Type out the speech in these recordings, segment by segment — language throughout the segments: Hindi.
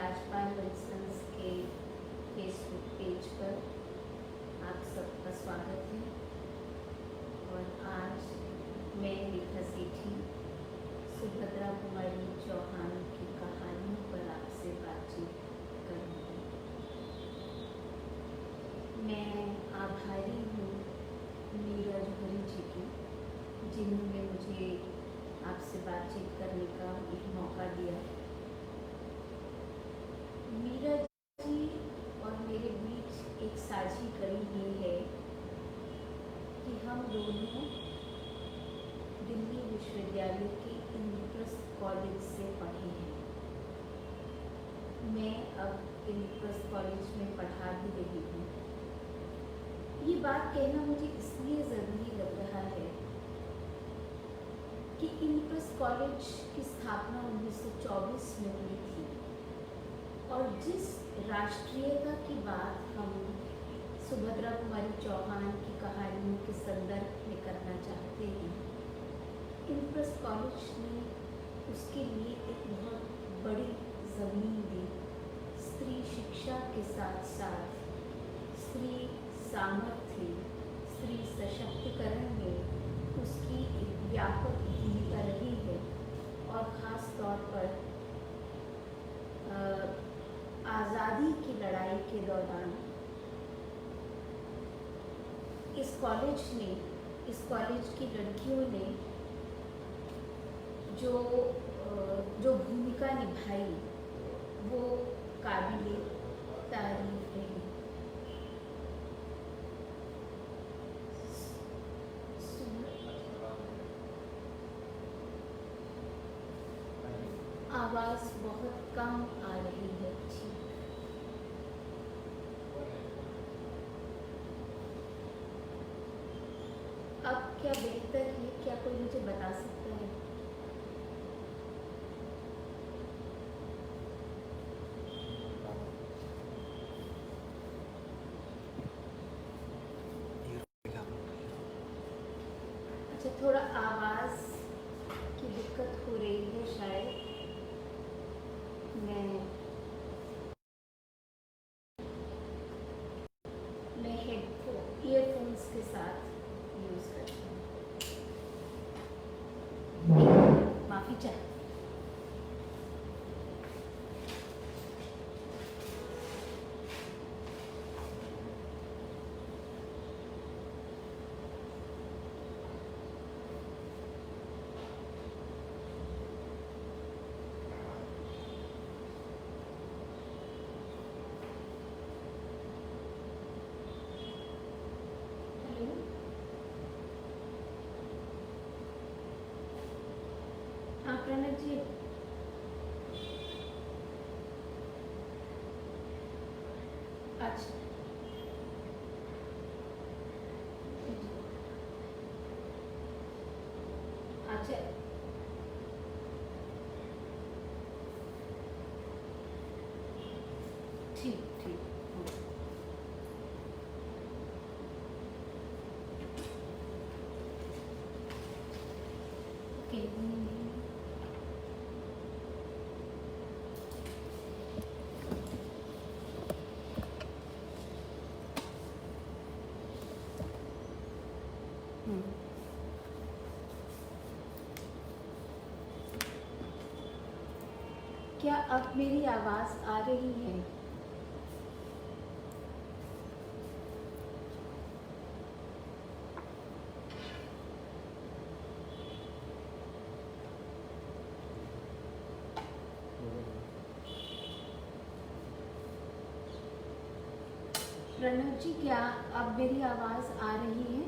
राजपाल विल्सन्स के फेसबुक पेज पर आप सबका स्वागत है। और आज मैं रेखा सेठी सुभद्रा कुमारी चौहान की कहानियों पर आपसे बातचीत करूँगी। मैं आभारी हूँ मीरा जोहरी जी की, जिन्होंने मुझे आपसे बातचीत करने का एक मौका दिया। मीरा जी और मेरे बीच एक साझी कड़ी ये है कि हम दोनों दिल्ली विश्वविद्यालय के इंद्रप्रस्थ कॉलेज से पढ़े हैं। मैं अब इंद्रप्रस्थ कॉलेज में पढ़ा भी रही हूँ। ये बात कहना मुझे इसलिए ज़रूरी लग रहा है कि इंद्रप्रस्थ कॉलेज की स्थापना 1924 में हुई थी और जिस राष्ट्रीयता की बात हम सुभद्रा कुमारी चौहान की कहानियों के संदर्भ में करना चाहते हैं, इंद्रप्रस्थ कॉलेज ने उसके लिए एक बहुत बड़ी ज़मीन दी। स्त्री शिक्षा के साथ साथ स्त्री सामर्थ्य, स्त्री सशक्तिकरण में उसकी एक व्यापक भूमिका रही है। और ख़ास तौर पर आज़ादी की लड़ाई के दौरान इस कॉलेज की लड़कियों ने जो भूमिका निभाई वो काबिले तारीफ रही। आवाज़ बहुत कम आ रही है। ठीक, अब क्या बेहतर है? क्या कोई मुझे बता सकता है? अच्छा, थोड़ा आवाज़ की दिक्कत हो रही है शायद। मैं ईयरफोन्स के साथ यूज़ करती हूँ। माफ़ी चाहती हूँ। हाँ प्रणव जी, अच्छा अच्छा, ठीक ठीक। ओके, क्या अब मेरी आवाज़ आ रही है? प्रणव जी, क्या अब मेरी आवाज़ आ रही है?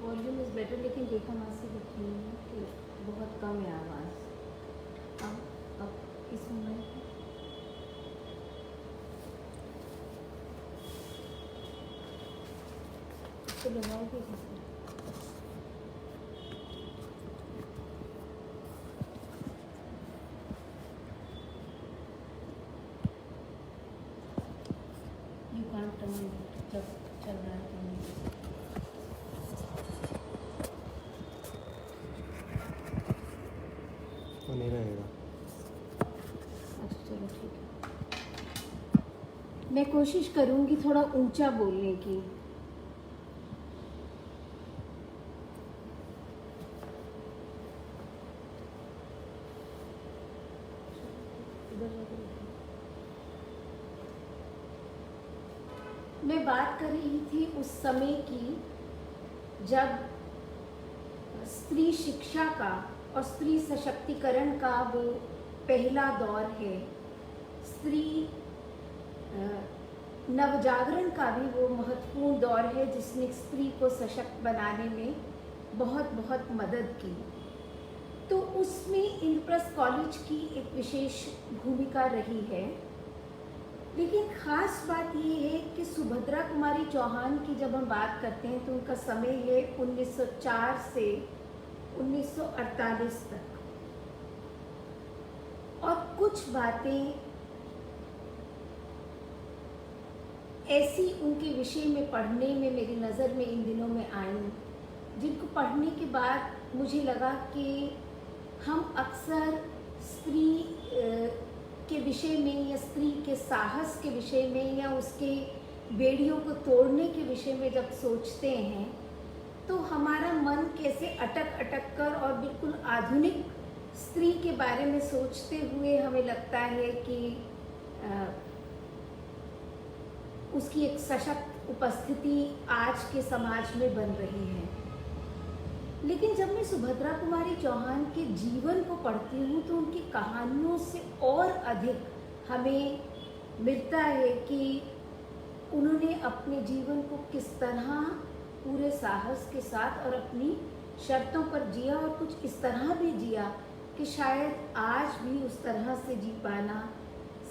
वॉल्यूम इज़ बेटर, लेकिन रेखा मासी लिख रही है कि बहुत कम है आवाज़। अब इस मोबाइल पर इसको लगाओगे कैसे? यू कांट टर्न जब चल रहा है तो नहीं। तो नहीं रहेगा। अच्छा चलो ठीक है, मैं कोशिश करूँगी थोड़ा ऊंचा बोलने की। मैं बात कर रही थी उस समय की जब स्त्री शिक्षा का और स्त्री सशक्तिकरण का वो पहला दौर है, स्त्री नवजागरण का भी वो महत्वपूर्ण दौर है जिसने स्त्री को सशक्त बनाने में बहुत बहुत मदद की। तो उसमें इंद्रप्रस्थ कॉलेज की एक विशेष भूमिका रही है। लेकिन ख़ास बात ये है कि सुभद्रा कुमारी चौहान की जब हम बात करते हैं तो उनका समय है 1904 से 1948 तक, और कुछ बातें ऐसी उनके विषय में पढ़ने में मेरी नज़र में इन दिनों में आई, जिनको पढ़ने के बाद मुझे लगा कि हम अक्सर स्त्री के विषय में या स्त्री के साहस के विषय में या उसके बेड़ियों को तोड़ने के विषय में जब सोचते हैं तो हमारा मन कैसे अटक अटक कर और बिल्कुल आधुनिक स्त्री के बारे में सोचते हुए हमें लगता है कि उसकी एक सशक्त उपस्थिति आज के समाज में बन रही है। लेकिन जब मैं सुभद्रा कुमारी चौहान के जीवन को पढ़ती हूँ तो उनकी कहानियों से और अधिक हमें मिलता है कि उन्होंने अपने जीवन को किस तरह पूरे साहस के साथ और अपनी शर्तों पर जिया, और कुछ इस तरह भी जिया कि शायद आज भी उस तरह से जी पाना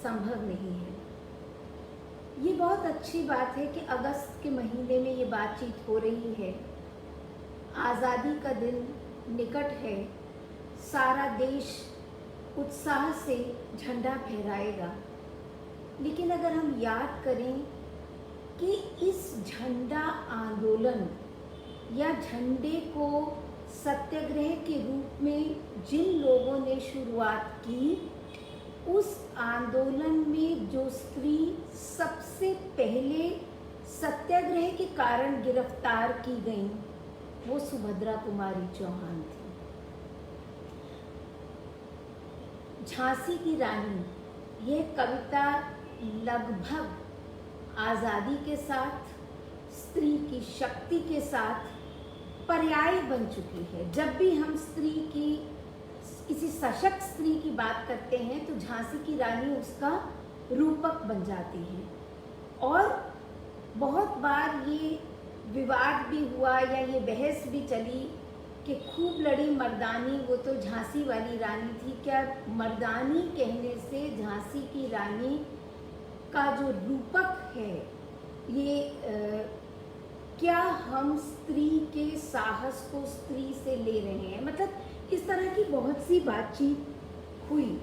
संभव नहीं है। ये बहुत अच्छी बात है कि अगस्त के महीने में ये बातचीत हो रही है। आज़ादी का दिन निकट है, सारा देश उत्साह से झंडा फहराएगा। लेकिन अगर हम याद करें कि इस झंडा आंदोलन या झंडे को सत्याग्रह के रूप में जिन लोगों ने शुरुआत की, उस आंदोलन में जो स्त्री सबसे पहले सत्याग्रह के कारण गिरफ्तार की गई वो सुभद्रा कुमारी चौहान थी। झांसी की रानी, यह कविता लगभग आज़ादी के साथ, स्त्री की शक्ति के साथ पर्याय बन चुकी है। जब भी हम स्त्री की, किसी सशक्त स्त्री की बात करते हैं तो झांसी की रानी उसका रूपक बन जाती है। और बहुत बार ये विवाद भी हुआ या ये बहस भी चली कि खूब लड़ी मर्दानी, वो तो झांसी वाली रानी थी। क्या मर्दानी कहने से झांसी की रानी का जो रूपक है ये क्या हम स्त्री के साहस को स्त्री से ले रहे हैं? मतलब इस तरह की बहुत सी बातचीत हुई।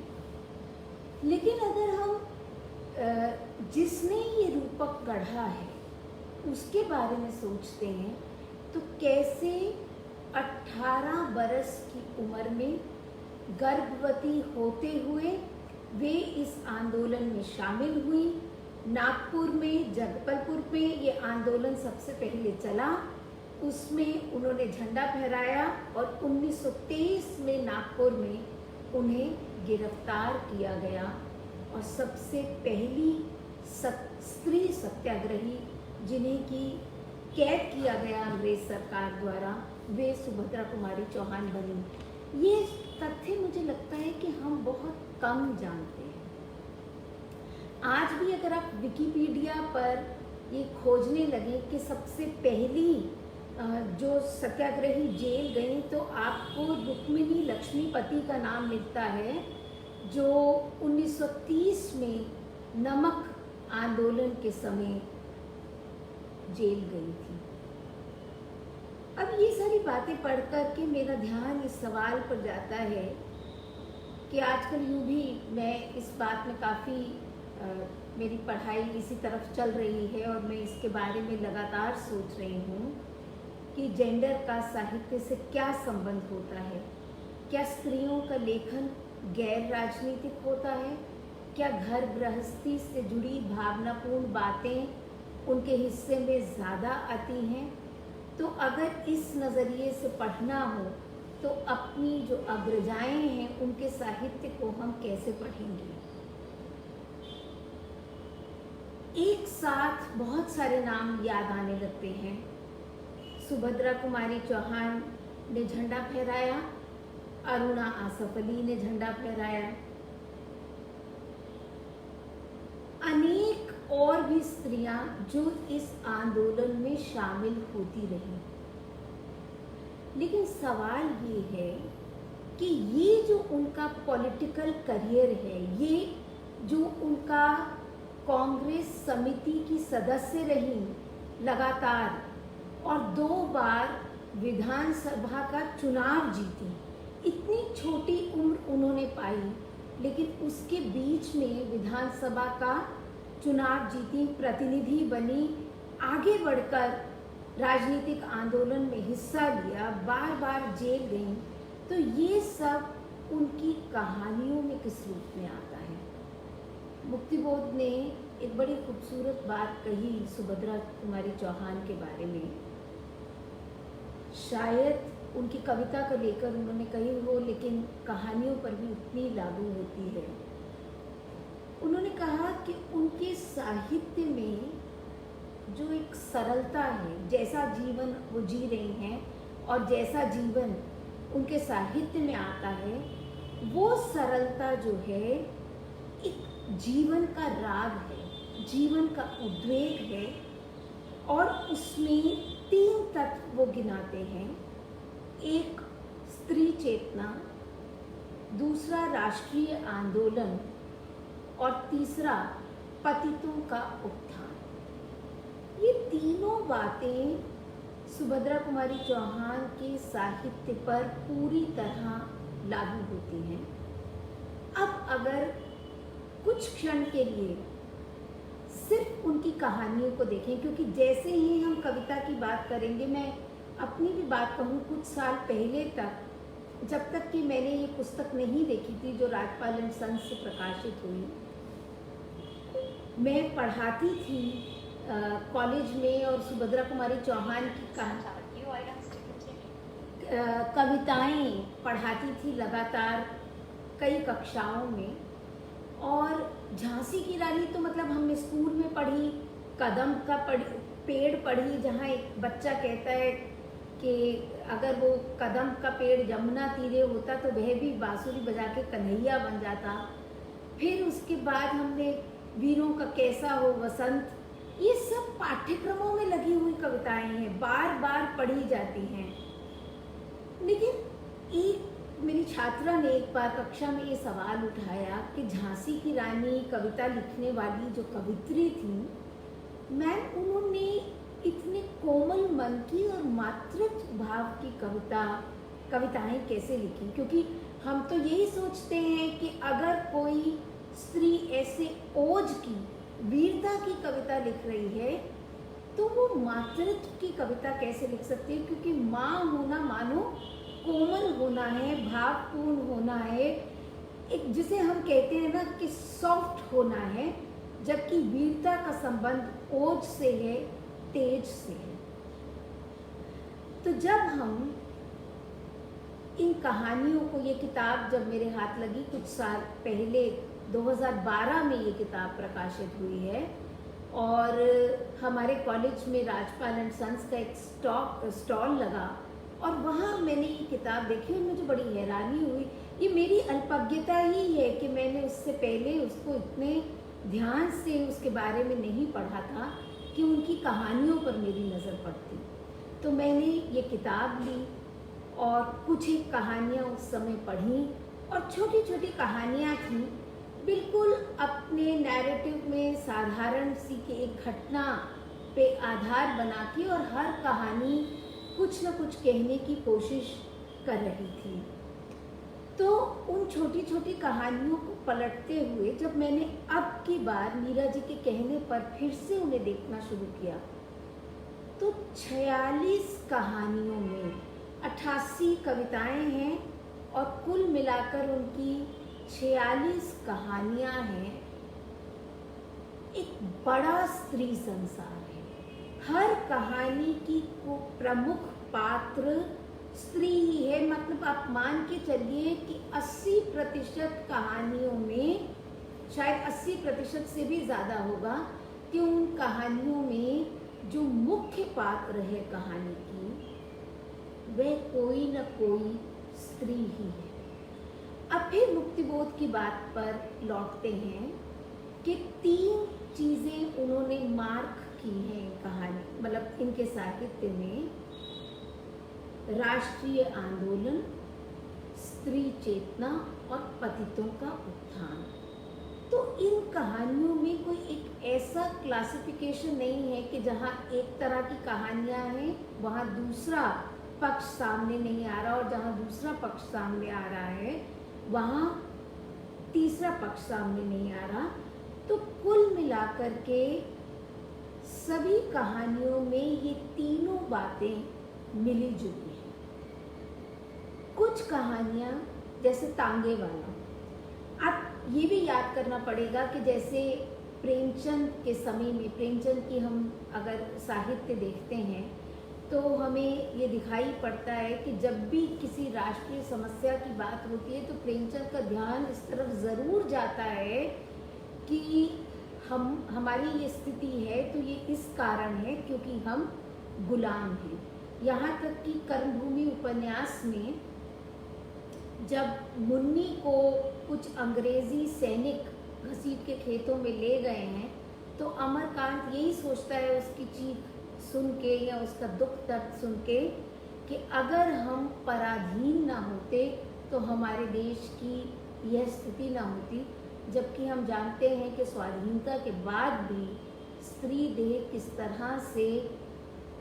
लेकिन अगर हम जिसने ये रूपक गढ़ा है उसके बारे में सोचते हैं तो कैसे 18 बरस की उम्र में गर्भवती होते हुए वे इस आंदोलन में शामिल हुई। नागपुर में, जगदलपुर में ये आंदोलन सबसे पहले चला, उसमें उन्होंने झंडा फहराया और 1923 में नागपुर में उन्हें गिरफ्तार किया गया और सबसे पहली स्त्री सत्याग्रही जिन्हें की कैद किया गया अंग्रेज सरकार द्वारा, वे सुभद्रा कुमारी चौहान बनी। ये तथ्य मुझे लगता है कि हम बहुत कम जानते हैं। आज भी अगर आप विकिपीडिया पर ये खोजने लगे कि सबसे पहली जो सत्याग्रही जेल गई तो आपको रुक्मिणी लक्ष्मीपति का नाम मिलता है, जो 1930 में नमक आंदोलन के समय जेल गई थी। अब ये सारी बातें पढ़ कर के मेरा ध्यान इस सवाल पर जाता है कि आजकल यूँ भी मैं इस बात में काफ़ी मेरी पढ़ाई इसी तरफ चल रही है और मैं इसके बारे में लगातार सोच रही हूँ कि जेंडर का साहित्य से क्या संबंध होता है। क्या स्त्रियों का लेखन गैर राजनीतिक होता है? क्या घर गृहस्थी से जुड़ी भावनापूर्ण बातें उनके हिस्से में ज़्यादा आती हैं? तो अगर इस नज़रिए से पढ़ना हो तो अपनी जो अग्रजाएं हैं उनके साहित्य को हम कैसे पढ़ेंगे? एक साथ बहुत सारे नाम याद आने लगते हैं। सुभद्रा कुमारी चौहान ने झंडा फहराया, अरुणा आसफ अली ने झंडा फहराया, अनेक और भी स्त्रियां जो इस आंदोलन में शामिल होती रहीं। लेकिन सवाल ये है कि ये जो उनका पॉलिटिकल करियर है, ये जो उनका कांग्रेस समिति की सदस्य रही लगातार और 2 बार विधानसभा का चुनाव जीती, इतनी छोटी उम्र उन्होंने पाई, लेकिन उसके बीच में विधानसभा का चुनाव जीती, प्रतिनिधि बनी, आगे बढ़कर राजनीतिक आंदोलन में हिस्सा लिया, बार बार जेल गई। तो ये सब उनकी कहानियों में किस रूप में आता है? मुक्तिबोध ने एक बड़ी खूबसूरत बात कही सुभद्रा कुमारी चौहान के बारे में। शायद उनकी कविता को लेकर उन्होंने कही हो, लेकिन कहानियों पर भी उतनी लागू होती है। उन्होंने कहा कि उनके साहित्य में जो एक सरलता है, जैसा जीवन वो जी रही हैं और जैसा जीवन उनके साहित्य में आता है, वो सरलता जो है एक जीवन का राग है, जीवन का उद्वेग है। और उसमें 3 तत्व वो गिनाते हैं। एक स्त्री चेतना, दूसरा राष्ट्रीय आंदोलन और तीसरा पतितों का उत्थान। ये तीनों बातें सुभद्रा कुमारी चौहान के साहित्य पर पूरी तरह लागू होती हैं। अब अगर कुछ क्षण के लिए सिर्फ उनकी कहानियों को देखें, क्योंकि जैसे ही हम कविता की बात करेंगे, मैं अपनी भी बात कहूँ, कुछ साल पहले तक, जब तक कि मैंने ये पुस्तक नहीं देखी थी जो राजपाल एंड सन्स से प्रकाशित हुई, मैं पढ़ाती थी कॉलेज में और सुभद्रा कुमारी चौहान की कविताएं पढ़ाती थी लगातार कई कक्षाओं में। और झांसी की रानी तो मतलब हमने स्कूल में पढ़ी, कदम का पेड़ पढ़ी, जहाँ एक बच्चा कहता है कि अगर वो कदम का पेड़ यमुना तीरे होता तो वह भी बांसुरी बजा के कन्हैया बन जाता। फिर उसके बाद हमने वीरों का कैसा हो वसंत, ये सब पाठ्यक्रमों में लगी हुई कविताएं हैं, बार बार पढ़ी जाती हैं। लेकिन एक मेरी छात्रा ने एक बार कक्षा में ये सवाल उठाया कि झांसी की रानी कविता लिखने वाली जो कवित्री थी, मैम उन्होंने इतने कोमल मन की और मातृत्व भाव की कविताएं कैसे लिखी? क्योंकि हम तो यही सोचते हैं कि अगर कोई स्त्री ऐसे ओज की, वीरता की कविता लिख रही है तो वो मातृत्व की कविता कैसे लिख सकती है? क्योंकि माँ होना मानो कोमल होना है, भावपूर्ण होना है, एक जिसे हम कहते हैं ना कि सॉफ्ट होना है, जबकि वीरता का संबंध ओज से है, तेज से है। तो जब हम इन कहानियों को, ये किताब जब मेरे हाथ लगी कुछ साल पहले, 2012 में ये किताब प्रकाशित हुई है और हमारे कॉलेज में राजपाल एंड सन्स का एक स्टॉल लगा और वहाँ मैंने ये किताब देखी और मुझे बड़ी हैरानी हुई। ये मेरी अल्पज्ञता ही है कि मैंने उससे पहले उसको इतने ध्यान से उसके बारे में नहीं पढ़ा था कि उनकी कहानियों पर मेरी नज़र पड़ती। तो मैंने ये किताब ली और कुछ एक कहानियाँ उस समय पढ़ी और छोटी छोटी कहानियाँ थी, बिल्कुल अपने नैरेटिव में साधारण सी की एक घटना पे आधार बना के, और हर कहानी कुछ न कुछ कहने की कोशिश कर रही थी। तो उन छोटी छोटी कहानियों को पलटते हुए जब मैंने अब की बार मीरा जी के कहने पर फिर से उन्हें देखना शुरू किया, तो 46 कहानियों में 88 कविताएं हैं और कुल मिलाकर उनकी 46 कहानियां हैं। एक बड़ा स्त्री संसार है। हर कहानी की को प्रमुख पात्र स्त्री ही है। मतलब आप मान के चलिए कि 80% कहानियों में, शायद 80% से भी ज़्यादा होगा, कि उन कहानियों में जो मुख्य पात्र है कहानी की, वह कोई न कोई स्त्री ही है। अब फिर मुक्तिबोध की बात पर लौटते हैं कि 3 चीज़ें उन्होंने मार्क की हैं कहानी, मतलब इनके साहित्य में: राष्ट्रीय आंदोलन, स्त्री चेतना और पतितों का उत्थान। तो इन कहानियों में कोई एक ऐसा क्लासिफिकेशन नहीं है कि जहाँ एक तरह की कहानियाँ हैं वहाँ दूसरा पक्ष सामने नहीं आ रहा, और जहाँ दूसरा पक्ष सामने आ रहा है वहाँ तीसरा पक्ष सामने नहीं आ रहा। तो कुल मिलाकर के सभी कहानियों में ये तीनों बातें मिली जुली हैं। कुछ कहानियाँ जैसे तांगे वाला, आप ये भी याद करना पड़ेगा कि जैसे प्रेमचंद के समय में, प्रेमचंद की हम अगर साहित्य देखते हैं तो हमें ये दिखाई पड़ता है कि जब भी किसी राष्ट्रीय समस्या की बात होती है तो प्रेमचंद का ध्यान इस तरफ ज़रूर जाता है कि हमारी ये स्थिति है तो ये इस कारण है क्योंकि हम गुलाम हैं। यहाँ तक कि कर्मभूमि उपन्यास में जब मुन्नी को कुछ अंग्रेजी सैनिक घसीट के खेतों में ले गए हैं तो अमरकांत यही सोचता है उसकी चीख सुन के या उसका दुख दर्द सुन के कि अगर हम पराधीन ना होते तो हमारे देश की यह स्थिति ना होती। जबकि हम जानते हैं कि स्वाधीनता के बाद भी स्त्री देह किस तरह से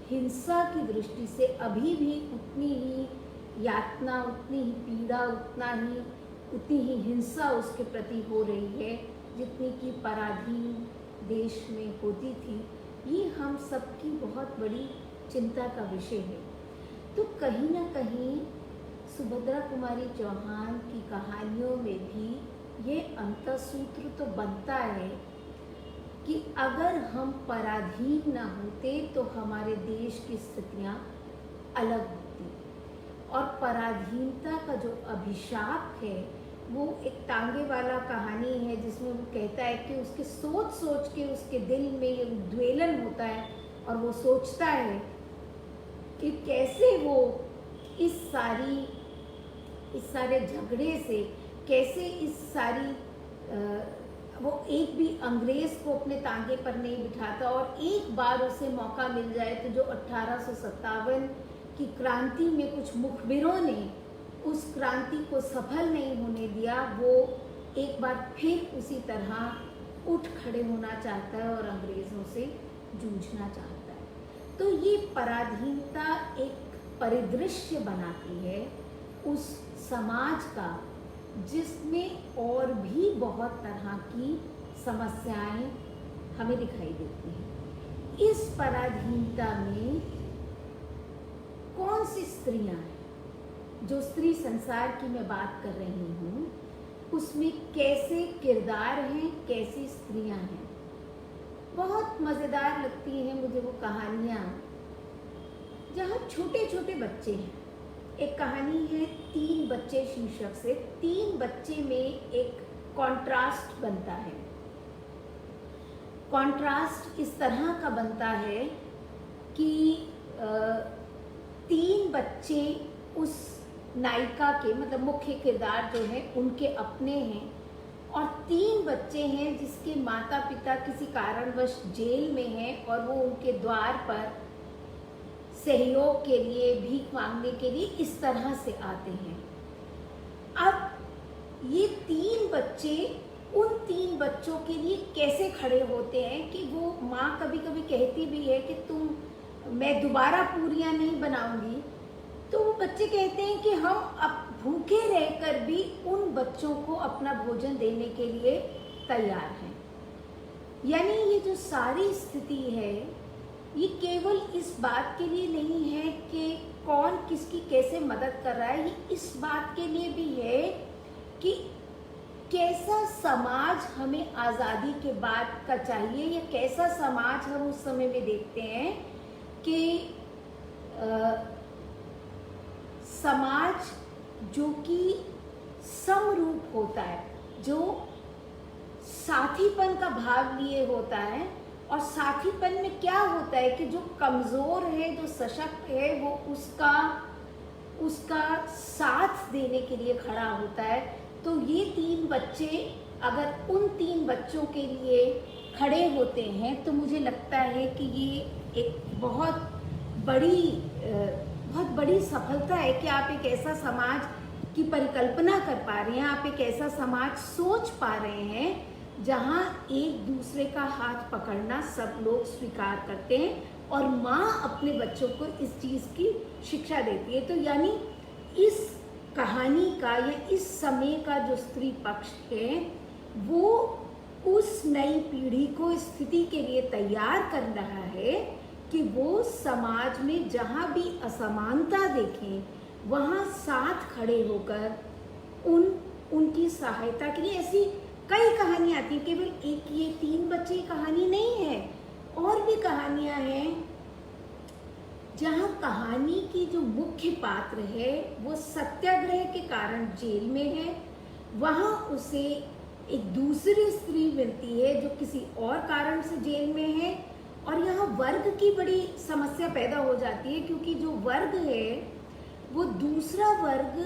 हिंसा की दृष्टि से अभी भी उतनी ही यातना, उतनी ही पीड़ा, उतनी ही हिंसा उसके प्रति हो रही है जितनी कि पराधीन देश में होती थी। ये हम सबकी बहुत बड़ी चिंता का विषय है। तो कहीं ना कहीं सुभद्रा कुमारी चौहान की कहानियों में भी ये अंतःसूत्र तो बनता है कि अगर हम पराधीन ना होते तो हमारे देश की स्थितियाँ अलग होती। और पराधीनता का जो अभिशाप है वो एक तांगे वाला कहानी है जिसमें वो कहता है कि उसके सोच सोच के उसके दिल में ये उद्वेलन होता है और वो सोचता है कि कैसे वो इस सारे झगड़े से, कैसे इस सारी वो एक भी अंग्रेज़ को अपने तांगे पर नहीं बिठाता। और एक बार उसे मौका मिल जाए तो जो 1857 की क्रांति में कुछ मुखबिरों ने उस क्रांति को सफल नहीं होने दिया, वो एक बार फिर उसी तरह उठ खड़े होना चाहता है और अंग्रेज़ों से जूझना चाहता है। तो ये पराधीनता एक परिदृश्य बनाती है उस समाज का जिसमें और भी बहुत तरह की समस्याएं हमें दिखाई देती हैं। इस पराधीनता में कौन सी स्त्रियां हैं? जो स्त्री संसार की मैं बात कर रही हूँ उसमें कैसे किरदार हैं, कैसी स्त्रियां हैं। बहुत मज़ेदार लगती हैं मुझे वो कहानियाँ जहाँ छोटे छोटे बच्चे हैं। एक कहानी है 3 बच्चे शीर्षक से। 3 बच्चे में एक कॉन्ट्रास्ट बनता है। कॉन्ट्रास्ट इस तरह का बनता है कि 3 बच्चे उस नायिका के, मतलब मुख्य किरदार जो है उनके अपने हैं, और 3 बच्चे हैं जिसके माता पिता किसी कारणवश जेल में हैं और वो उनके द्वार पर सहयोग के लिए, भीख मांगने के लिए इस तरह से आते हैं। अब ये 3 बच्चे उन 3 बच्चों के लिए कैसे खड़े होते हैं कि वो माँ कभी कभी कहती भी है कि तुम मैं दोबारा पूरियां नहीं बनाऊंगी। तो वो बच्चे कहते हैं कि हम अब भूखे रहकर भी उन बच्चों को अपना भोजन देने के लिए तैयार हैं। यानी ये जो सारी स्थिति है ये केवल इस बात के लिए नहीं है कि कौन किसकी कैसे मदद कर रहा है, ये इस बात के लिए भी है कि कैसा समाज हमें आज़ादी के बाद का चाहिए, या कैसा समाज हम उस समय में देखते हैं कि समाज जो कि समरूप होता है, जो साथीपन का भाव लिए होता है। और साथीपन में क्या होता है कि जो कमज़ोर है, जो सशक्त है, वो उसका साथ देने के लिए खड़ा होता है। तो ये 3 बच्चे अगर उन 3 बच्चों के लिए खड़े होते हैं तो मुझे लगता है कि ये एक बहुत बड़ी सफलता है कि आप एक ऐसा समाज की परिकल्पना कर पा रहे हैं, आप एक ऐसा समाज सोच पा रहे हैं जहाँ एक दूसरे का हाथ पकड़ना सब लोग स्वीकार करते हैं और माँ अपने बच्चों को इस चीज़ की शिक्षा देती है। तो यानी इस कहानी का या इस समय का जो स्त्री पक्ष है वो उस नई पीढ़ी को स्थिति के लिए तैयार कर रहा है कि वो समाज में जहाँ भी असमानता देखें वहाँ साथ खड़े होकर उनकी सहायता के लिए। ऐसी कई कहानियाँ आती हैं, केवल एक ये 3 बच्चे की कहानी नहीं है, और भी कहानियाँ हैं जहाँ कहानी की जो मुख्य पात्र है वो सत्याग्रह के कारण जेल में है। वहाँ उसे एक दूसरी स्त्री मिलती है जो किसी और कारण से जेल में है, और यहाँ वर्ग की बड़ी समस्या पैदा हो जाती है क्योंकि जो वर्ग है वो दूसरा वर्ग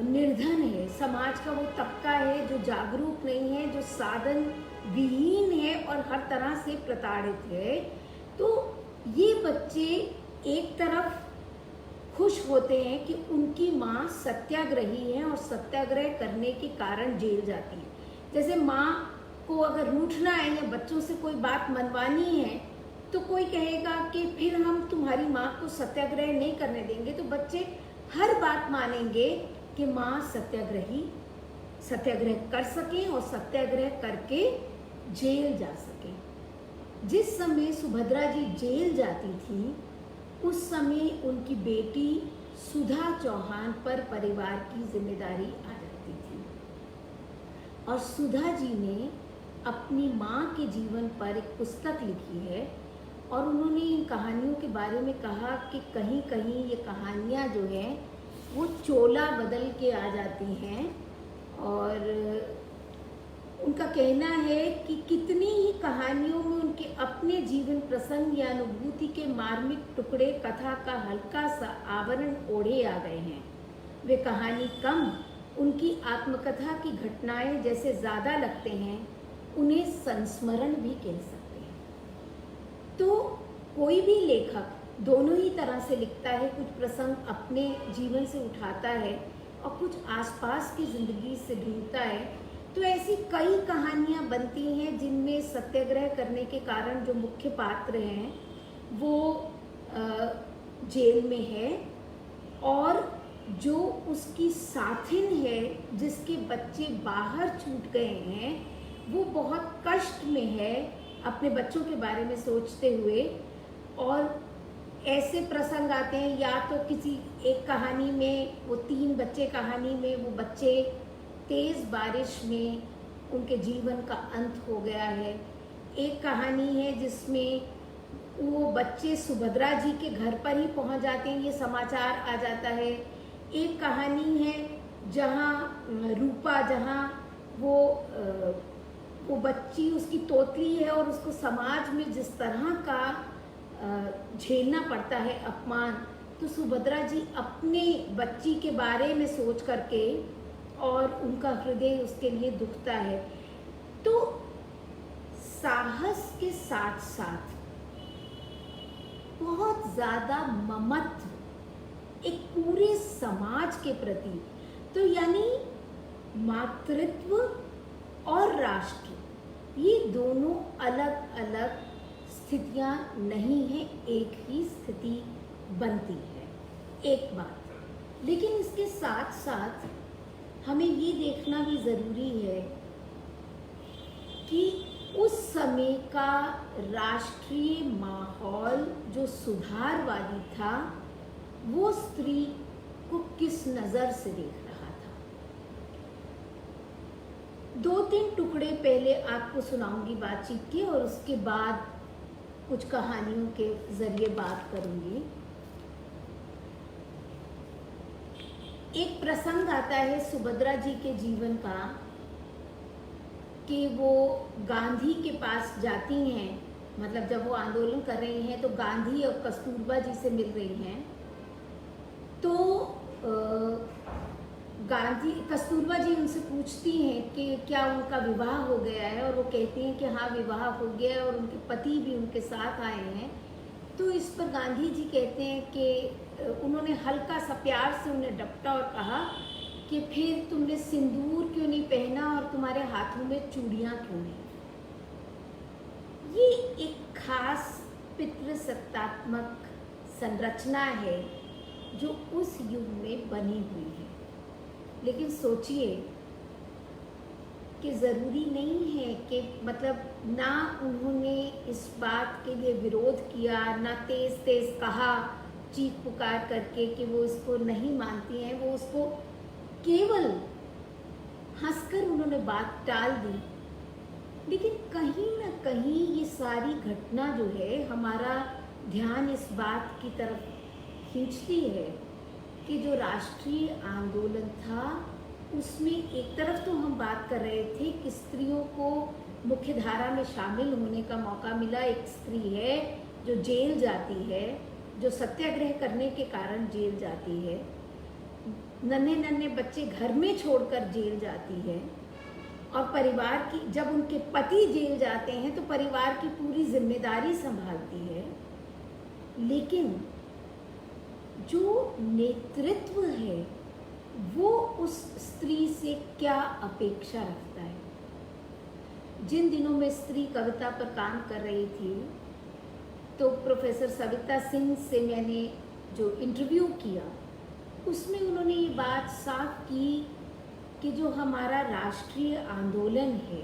निर्धन है, समाज का वो तबका है जो जागरूक नहीं है, जो साधन विहीन है और हर तरह से प्रताड़ित है। तो ये बच्चे एक तरफ खुश होते हैं कि उनकी माँ सत्याग्रही है और सत्याग्रह करने के कारण जेल जाती है। जैसे माँ को अगर रूठना है या बच्चों से कोई बात मनवानी है तो कोई कहेगा कि फिर हम तुम्हारी माँ को सत्याग्रह नहीं करने देंगे, तो बच्चे हर बात मानेंगे कि माँ सत्याग्रह कर सकें और सत्याग्रह करके जेल जा सकें। जिस समय सुभद्रा जी जेल जाती थी उस समय उनकी बेटी सुधा चौहान पर परिवार की जिम्मेदारी आ जाती थी, और सुधा जी ने अपनी माँ के जीवन पर एक पुस्तक लिखी है और उन्होंने इन कहानियों के बारे में कहा कि कहीं कहीं ये कहानियाँ जो हैं वो चोला बदल के आ जाती हैं। और उनका कहना है कि कितनी ही कहानियों में उनके अपने जीवन प्रसंग या अनुभूति के मार्मिक टुकड़े कथा का हल्का सा आवरण ओढ़े आ गए हैं। वे कहानी कम, उनकी आत्मकथा की घटनाएं जैसे ज़्यादा लगते हैं, उन्हें संस्मरण भी कह सकते हैं। तो कोई भी लेखक दोनों ही तरह से लिखता है, कुछ प्रसंग अपने जीवन से उठाता है और कुछ आसपास की ज़िंदगी से ढूंढता है। तो ऐसी कई कहानियाँ बनती हैं जिनमें सत्याग्रह करने के कारण जो मुख्य पात्र हैं वो जेल में है, और जो उसकी साथिन है जिसके बच्चे बाहर छूट गए हैं वो बहुत कष्ट में है अपने बच्चों के बारे में सोचते हुए। और ऐसे प्रसंग आते हैं, या तो किसी एक कहानी में वो 3 बच्चे कहानी में वो बच्चे तेज़ बारिश में उनके जीवन का अंत हो गया है। एक कहानी है जिसमें वो बच्चे सुभद्रा जी के घर पर ही पहुंच जाते हैं, ये समाचार आ जाता है। एक कहानी है जहाँ रूपा, जहाँ वो बच्ची उसकी तोतली है और उसको समाज में जिस तरह का झेलना पड़ता है अपमान, तो सुभद्रा जी अपने बच्ची के बारे में सोच करके और उनका हृदय उसके लिए दुखता है। तो साहस के साथ साथ बहुत ज़्यादा ममत्व एक पूरे समाज के प्रति, तो यानी मातृत्व और राष्ट्र, ये दोनों अलग अलग स्थितियाँ नहीं हैं, एक ही स्थिति बनती है, एक बात। लेकिन इसके साथ साथ हमें ये देखना भी ज़रूरी है कि उस समय का राष्ट्रीय माहौल जो सुधारवादी था, वो स्त्री को किस नज़र से देख रहा था। 2-3 टुकड़े पहले आपको सुनाऊंगी बातचीत के, और उसके बाद कुछ कहानियों के जरिए बात करूंगी। एक प्रसंग आता है सुभद्रा जी के जीवन का कि वो गांधी के पास जाती हैं, मतलब जब वो आंदोलन कर रही हैं तो गांधी और कस्तूरबा जी से मिल रही हैं। तो कस्तूरबा जी उनसे पूछती हैं कि क्या उनका विवाह हो गया है, और वो कहती हैं कि हाँ विवाह हो गया है और उनके पति भी उनके साथ आए हैं। तो इस पर गांधी जी कहते हैं कि उन्होंने हल्का सा प्यार से उन्हें डपटा और कहा कि फिर तुमने सिंदूर क्यों नहीं पहना और तुम्हारे हाथों में चूड़ियाँ क्यों नहीं। ये एक खास पितृसत्तात्मक संरचना है जो उस युग में बनी हुई है। लेकिन सोचिए कि ज़रूरी नहीं है कि मतलब ना उन्होंने इस बात के लिए विरोध किया, ना तेज़ तेज़ कहा चीख पुकार करके कि वो इसको नहीं मानती हैं, वो उसको केवल हंसकर उन्होंने बात टाल दी। लेकिन कहीं ना कहीं ये सारी घटना जो है हमारा ध्यान इस बात की तरफ खींचती है कि जो राष्ट्रीय आंदोलन था उसमें एक तरफ तो हम बात कर रहे थे कि स्त्रियों को मुख्य धारा में शामिल होने का मौका मिला। एक स्त्री है जो जेल जाती है, जो सत्याग्रह करने के कारण जेल जाती है, नन्हे नन्हे बच्चे घर में छोड़कर जेल जाती है, और परिवार की जब उनके पति जेल जाते हैं तो परिवार की पूरी जिम्मेदारी संभालती है। लेकिन जो नेतृत्व है वो उस स्त्री से क्या अपेक्षा रखता है। जिन दिनों में स्त्री कविता पर काम कर रही थी तो प्रोफेसर सविता सिंह से मैंने जो इंटरव्यू किया उसमें उन्होंने ये बात साफ की कि जो हमारा राष्ट्रीय आंदोलन है,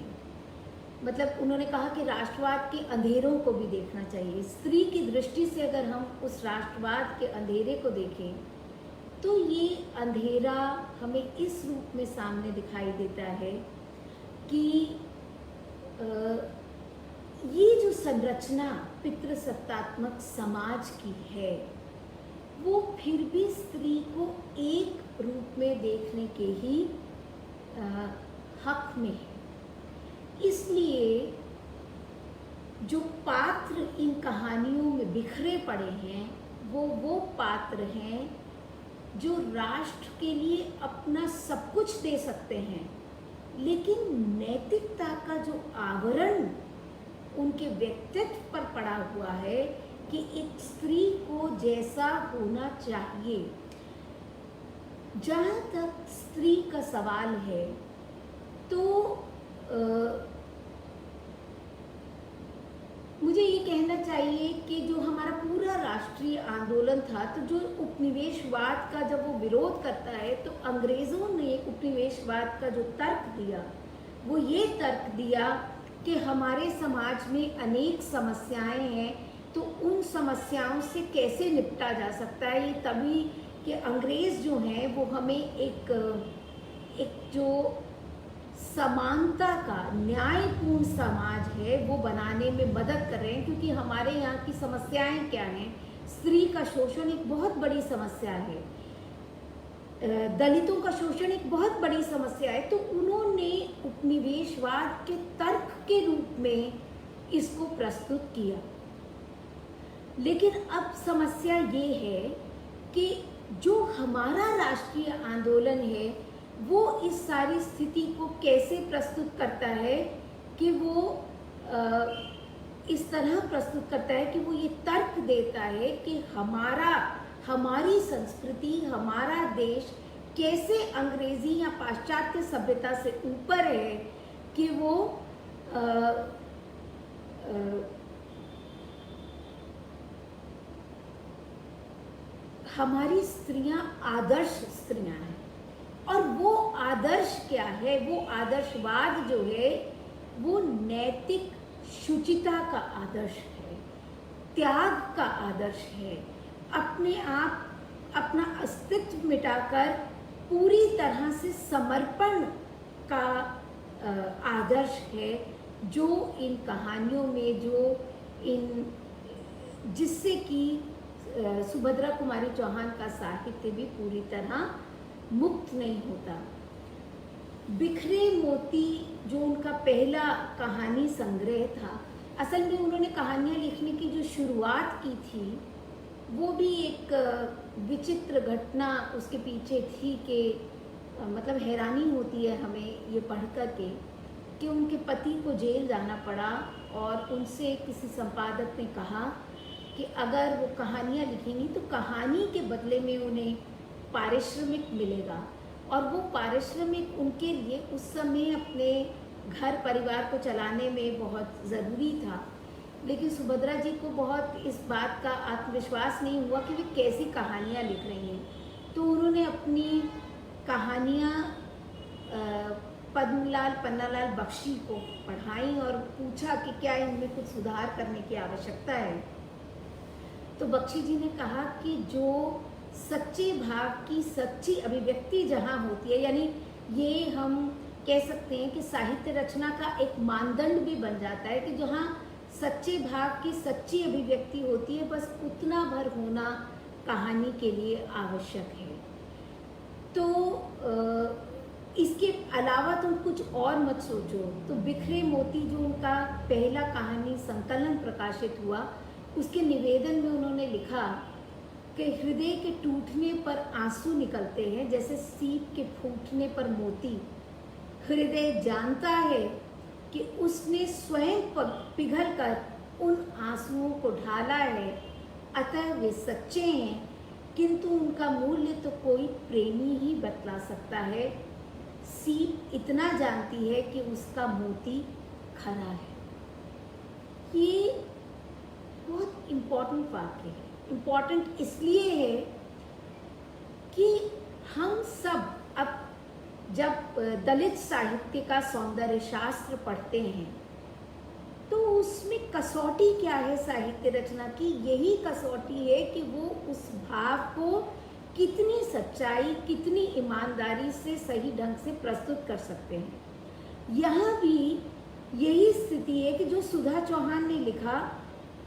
मतलब उन्होंने कहा कि राष्ट्रवाद के अंधेरों को भी देखना चाहिए। स्त्री की दृष्टि से अगर हम उस राष्ट्रवाद के अंधेरे को देखें तो ये अंधेरा हमें इस रूप में सामने दिखाई देता है कि ये जो संरचना पितृसत्तात्मक समाज की है वो फिर भी स्त्री को एक रूप में देखने के ही हक में है। इसलिए जो पात्र इन कहानियों में बिखरे पड़े हैं वो पात्र हैं जो राष्ट्र के लिए अपना सब कुछ दे सकते हैं, लेकिन नैतिकता का जो आवरण उनके व्यक्तित्व पर पड़ा हुआ है कि एक स्त्री को जैसा होना चाहिए। जहाँ तक स्त्री का सवाल है तो मुझे ये कहना चाहिए कि जो हमारा पूरा राष्ट्रीय आंदोलन था, तो जो उपनिवेशवाद का जब वो विरोध करता है तो अंग्रेज़ों ने उपनिवेशवाद का जो तर्क दिया वो ये तर्क दिया कि हमारे समाज में अनेक समस्याएं हैं, तो उन समस्याओं से कैसे निपटा जा सकता है। ये तभी कि अंग्रेज़ जो हैं वो हमें एक जो समानता का न्यायपूर्ण समाज है वो बनाने में मदद कर रहे हैं, क्योंकि हमारे यहाँ की समस्याएं क्या हैं। स्त्री का शोषण एक बहुत बड़ी समस्या है, दलितों का शोषण एक बहुत बड़ी समस्या है। तो उन्होंने उपनिवेशवाद के तर्क के रूप में इसको प्रस्तुत किया। लेकिन अब समस्या ये है कि जो हमारा राष्ट्रीय आंदोलन है वो इस सारी स्थिति को कैसे प्रस्तुत करता है कि वो इस तरह प्रस्तुत करता है कि वो ये तर्क देता है कि हमारी संस्कृति, हमारा देश कैसे अंग्रेजी या पाश्चात्य सभ्यता से ऊपर है, कि वो हमारी स्त्रियां आदर्श स्त्रियां हैं, और वो आदर्श क्या है, वो आदर्शवाद जो है वो नैतिक शुचिता का आदर्श है, त्याग का आदर्श है, अपने आप अपना अस्तित्व मिटाकर पूरी तरह से समर्पण का आदर्श है, जो इन कहानियों में, जो इन जिससे कि सुभद्रा कुमारी चौहान का साहित्य भी पूरी तरह मुक्त नहीं होता। बिखरे मोती जो उनका पहला कहानी संग्रह था, असल में उन्होंने कहानियाँ लिखने की जो शुरुआत की थी वो भी एक विचित्र घटना उसके पीछे थी कि मतलब हैरानी होती है हमें ये पढ़ कर के कि उनके पति को जेल जाना पड़ा, और उनसे किसी संपादक ने कहा कि अगर वो कहानियाँ लिखेंगी तो कहानी के बदले में उन्हें पारिश्रमिक मिलेगा, और वो पारिश्रमिक उनके लिए उस समय अपने घर परिवार को चलाने में बहुत ज़रूरी था। लेकिन सुभद्रा जी को बहुत इस बात का आत्मविश्वास नहीं हुआ कि वे कैसी कहानियाँ लिख रही हैं, तो उन्होंने अपनी कहानियाँ पद्मलाल पन्नालाल बख्शी को पढ़ाई और पूछा कि क्या इनमें कुछ सुधार करने की आवश्यकता है। तो बख्शी जी ने कहा कि जो सच्चे भाव की सच्ची अभिव्यक्ति जहाँ होती है, यानी ये हम कह सकते हैं कि साहित्य रचना का एक मानदंड भी बन जाता है कि जहाँ सच्चे भाव की सच्ची अभिव्यक्ति होती है, बस उतना भर होना कहानी के लिए आवश्यक है। तो इसके अलावा तुम कुछ और मत सोचो। तो बिखरे मोती जो उनका पहला कहानी संकलन प्रकाशित हुआ, उसके निवेदन में उन्होंने लिखा कि हृदय के टूटने पर आंसू निकलते हैं जैसे सीप के फूटने पर मोती। हृदय जानता है कि उसने स्वयं पिघल कर उन आंसुओं को ढाला है, अतः वे सच्चे हैं, किंतु उनका मूल्य तो कोई प्रेमी ही बतला सकता है। सीप इतना जानती है कि उसका मोती खरा है। ये बहुत इम्पोर्टेंट वाक्य है। इम्पोर्टेंट इसलिए है कि हम सब अब जब दलित साहित्य का सौंदर्य शास्त्र पढ़ते हैं तो उसमें कसौटी क्या है साहित्य रचना की? यही कसौटी है कि वो उस भाव को कितनी सच्चाई, कितनी ईमानदारी से सही ढंग से प्रस्तुत कर सकते हैं। यहाँ भी यही स्थिति है कि जो सुधा चौहान ने लिखा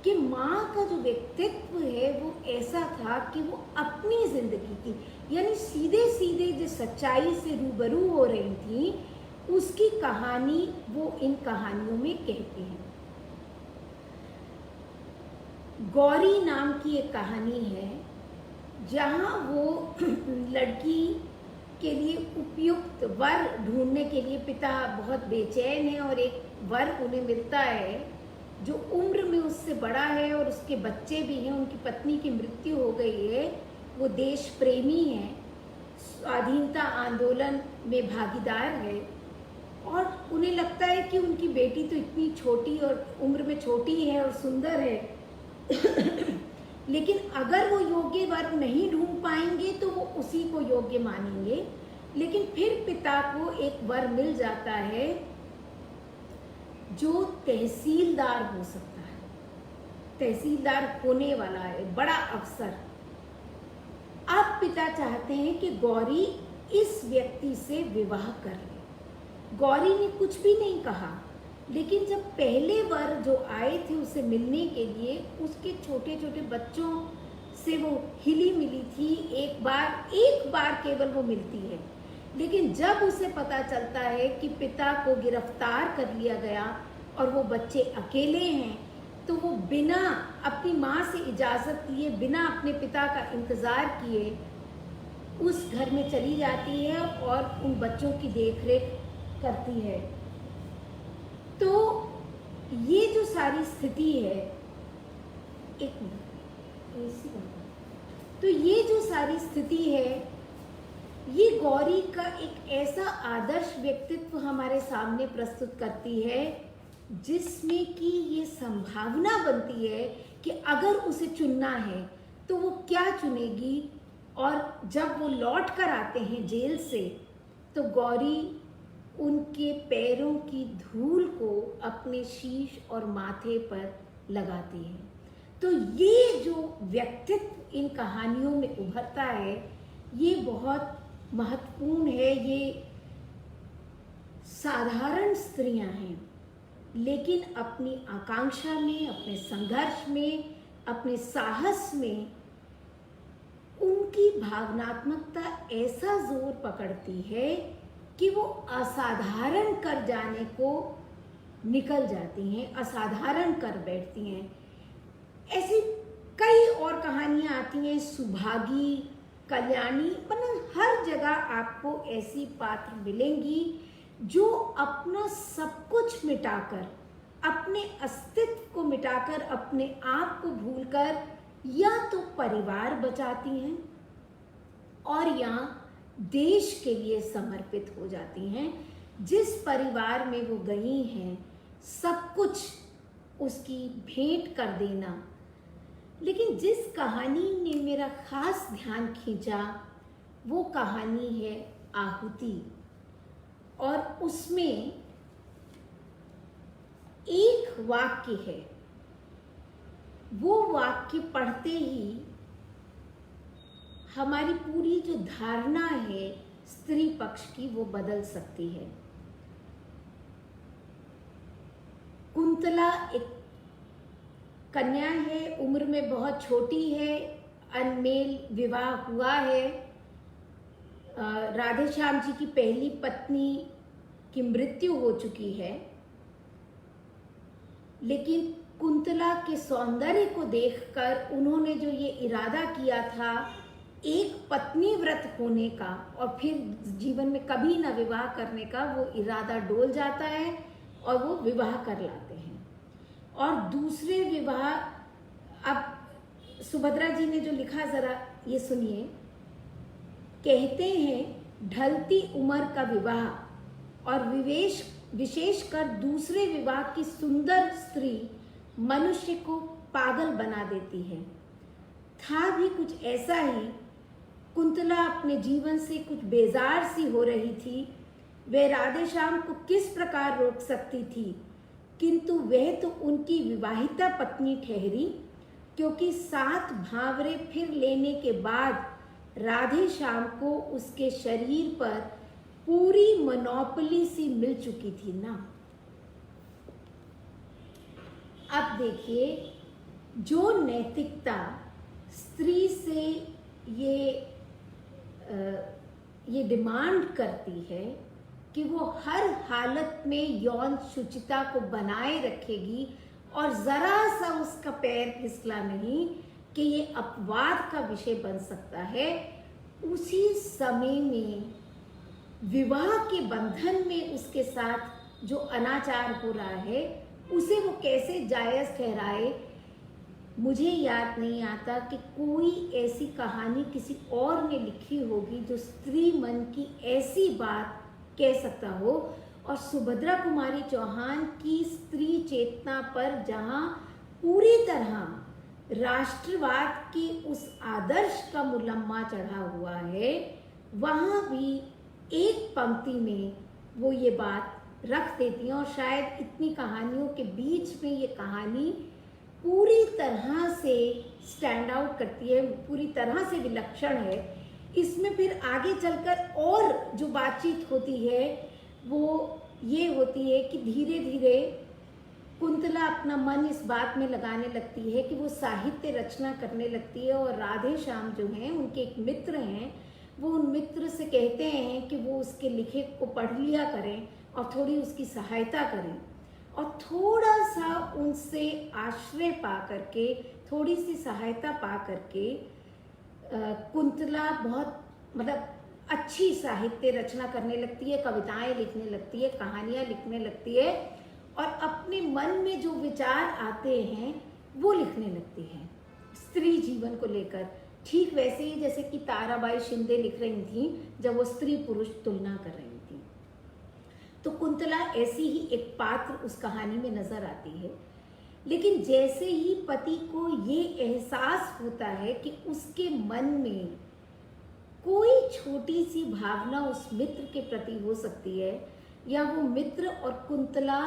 कि माँ का जो व्यक्तित्व है वो ऐसा था कि वो अपनी जिंदगी की, यानी सीधे सीधे जो सच्चाई से रूबरू हो रही थी, उसकी कहानी वो इन कहानियों में कहती हैं। गौरी नाम की एक कहानी है जहाँ वो लड़की के लिए उपयुक्त वर ढूंढने के लिए पिता बहुत बेचैन है और एक वर उन्हें मिलता है जो उम्र में उससे बड़ा है और उसके बच्चे भी हैं, उनकी पत्नी की मृत्यु हो गई है, वो देश प्रेमी है, स्वाधीनता आंदोलन में भागीदार है, और उन्हें लगता है कि उनकी बेटी तो इतनी छोटी और उम्र में छोटी है और सुंदर है लेकिन अगर वो योग्य वर नहीं ढूंढ पाएंगे तो वो उसी को योग्य मानेंगे। लेकिन फिर पिता को एक वर मिल जाता है जो तहसीलदार हो सकता है, तहसीलदार होने वाला है, बड़ा अफसर। अब पिता चाहते हैं कि गौरी इस व्यक्ति से विवाह कर ले। गौरी ने कुछ भी नहीं कहा, लेकिन जब पहले वर जो आए थे उसे मिलने के लिए, उसके छोटे छोटे बच्चों से वो हिली मिली थी, एक बार केवल वो मिलती है। लेकिन जब उसे पता चलता है कि पिता को गिरफ्तार कर लिया गया और वो बच्चे अकेले हैं, तो वो बिना अपनी माँ से इजाज़त लिए, बिना अपने पिता का इंतज़ार किए उस घर में चली जाती है और उन बच्चों की देखरेख करती है। तो ये जो सारी स्थिति है, एक मिनट, तो ये जो सारी स्थिति है, ये गौरी का एक ऐसा आदर्श व्यक्तित्व हमारे सामने प्रस्तुत करती है जिसमें कि ये संभावना बनती है कि अगर उसे चुनना है तो वो क्या चुनेगी, और जब वो लौट कर आते हैं जेल से तो गौरी उनके पैरों की धूल को अपने शीश और माथे पर लगाती है। तो ये जो व्यक्तित्व इन कहानियों में उभरता है ये बहुत महत्वपूर्ण है। ये साधारण स्त्रियां हैं लेकिन अपनी आकांक्षा में, अपने संघर्ष में, अपने साहस में उनकी भावनात्मकता ऐसा जोर पकड़ती है कि वो असाधारण कर जाने को निकल जाती हैं, असाधारण कर बैठती हैं। ऐसी कई और कहानियां आती हैं, सुभागी, कल्याणी, मतलब हर जगह आपको ऐसी पात्र मिलेंगी जो अपना सब कुछ मिटाकर, अपने अस्तित्व को मिटाकर, अपने आप को भूलकर या तो परिवार बचाती हैं और या देश के लिए समर्पित हो जाती हैं। जिस परिवार में वो गई हैं सब कुछ उसकी भेंट कर देना। लेकिन जिस कहानी ने मेरा खास ध्यान खींचा वो कहानी है आहुति, और उसमें एक वाक्य है, वो वाक्य पढ़ते ही हमारी पूरी जो धारणा है स्त्री पक्ष की वो बदल सकती है। कुंतला एक कन्या है, उम्र में बहुत छोटी है, अनमेल विवाह हुआ है। राधे श्याम जी की पहली पत्नी की मृत्यु हो चुकी है, लेकिन कुंतला के सौंदर्य को देखकर उन्होंने जो ये इरादा किया था एक पत्नी व्रत होने का और फिर जीवन में कभी ना विवाह करने का, वो इरादा डोल जाता है और वो विवाह कर लाते हैं। और दूसरे विवाह, अब सुभद्रा जी ने जो लिखा जरा ये सुनिए। कहते हैं ढलती उम्र का विवाह और विशेषकर दूसरे विवाह की सुंदर स्त्री मनुष्य को पागल बना देती है। था भी कुछ ऐसा ही। कुंतला अपने जीवन से कुछ बेजार सी हो रही थी। वह राधे श्याम को किस प्रकार रोक सकती थी, किंतु वह तो उनकी विवाहिता पत्नी ठहरी, क्योंकि 7 भांवरे फिर लेने के बाद राधे श्याम को उसके शरीर पर पूरी मोनोपोली सी मिल चुकी थी ना। अब देखिए, जो नैतिकता स्त्री से ये डिमांड करती है कि वो हर हालत में यौन शुचिता को बनाए रखेगी और जरा सा उसका पैर फिसला नहीं कि ये अपवाद का विषय बन सकता है, उसी समय में विवाह के बंधन में उसके साथ जो अनाचार हो रहा है उसे वो कैसे जायज ठहराए। मुझे याद नहीं आता कि कोई ऐसी कहानी किसी और ने लिखी होगी जो स्त्री मन की ऐसी बात कह सकता हो। और सुभद्रा कुमारी चौहान की स्त्री चेतना पर जहाँ पूरी तरह राष्ट्रवाद के उस आदर्श का मुलम्मा चढ़ा हुआ है, वहाँ भी एक पंक्ति में वो ये बात रख देती हैं। और शायद इतनी कहानियों के बीच में ये कहानी पूरी तरह से स्टैंड आउट करती है, पूरी तरह से विलक्षण है। इसमें फिर आगे चलकर और जो बातचीत होती है वो ये होती है कि धीरे धीरे कुंतला अपना मन इस बात में लगाने लगती है कि वो साहित्य रचना करने लगती है। और राधे श्याम जो हैं, उनके एक मित्र हैं, वो उन मित्र से कहते हैं कि वो उसके लिखे को पढ़ लिया करें और थोड़ी उसकी सहायता करें। और थोड़ा सा उनसे आश्रय पा करके, थोड़ी सी सहायता पा करके कुंतला बहुत मतलब अच्छी साहित्य रचना करने लगती है, कविताएं लिखने लगती है, कहानियां लिखने लगती है और अपने मन में जो विचार आते हैं वो लिखने लगती है स्त्री जीवन को लेकर। ठीक वैसे ही जैसे कि ताराबाई शिंदे लिख रही थी जब वो स्त्री पुरुष तुलना कर रही थी। तो कुंतला ऐसी ही एक पात्र उस कहानी में नजर आती है। लेकिन जैसे ही पति को ये एहसास होता है कि उसके मन में कोई छोटी सी भावना उस मित्र के प्रति हो सकती है, या वो मित्र और कुंतला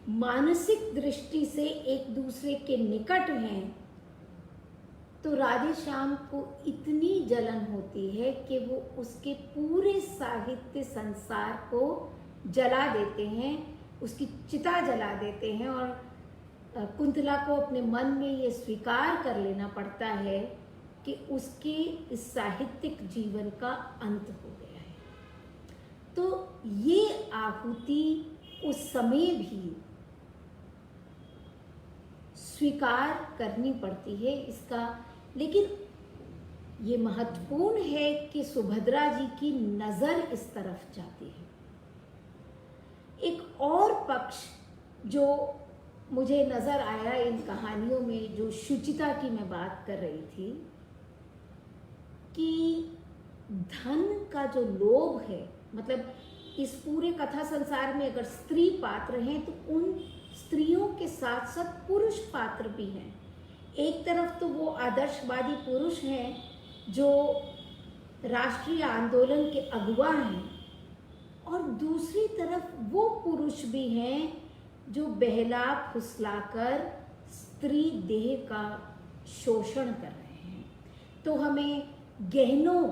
मानसिक दृष्टि से एक दूसरे के निकट हैं, तो राधे श्याम को इतनी जलन होती है कि वो उसके पूरे साहित्य संसार को जला देते हैं, उसकी चिता जला देते हैं, और कुंतला को अपने मन में ये स्वीकार कर लेना पड़ता है कि उसके इस साहित्यिक जीवन का अंत हो गया है। तो ये आहुति उस समय भी स्वीकार करनी पड़ती है इसका। लेकिन ये महत्वपूर्ण है कि सुभद्रा जी की नजर इस तरफ जाती है। एक और पक्ष जो मुझे नजर आया इन कहानियों में, जो शुचिता की मैं बात कर रही थी, कि धन का जो लोभ है, मतलब इस पूरे कथा संसार में अगर स्त्री पात्र हैं तो उन स्त्रियों के साथ साथ पुरुष पात्र भी हैं। एक तरफ तो वो आदर्शवादी पुरुष हैं जो राष्ट्रीय आंदोलन के अगुवा हैं, और दूसरी तरफ वो पुरुष भी हैं जो बहला फुसलाकर स्त्री देह का शोषण कर रहे हैं। तो हमें गहनों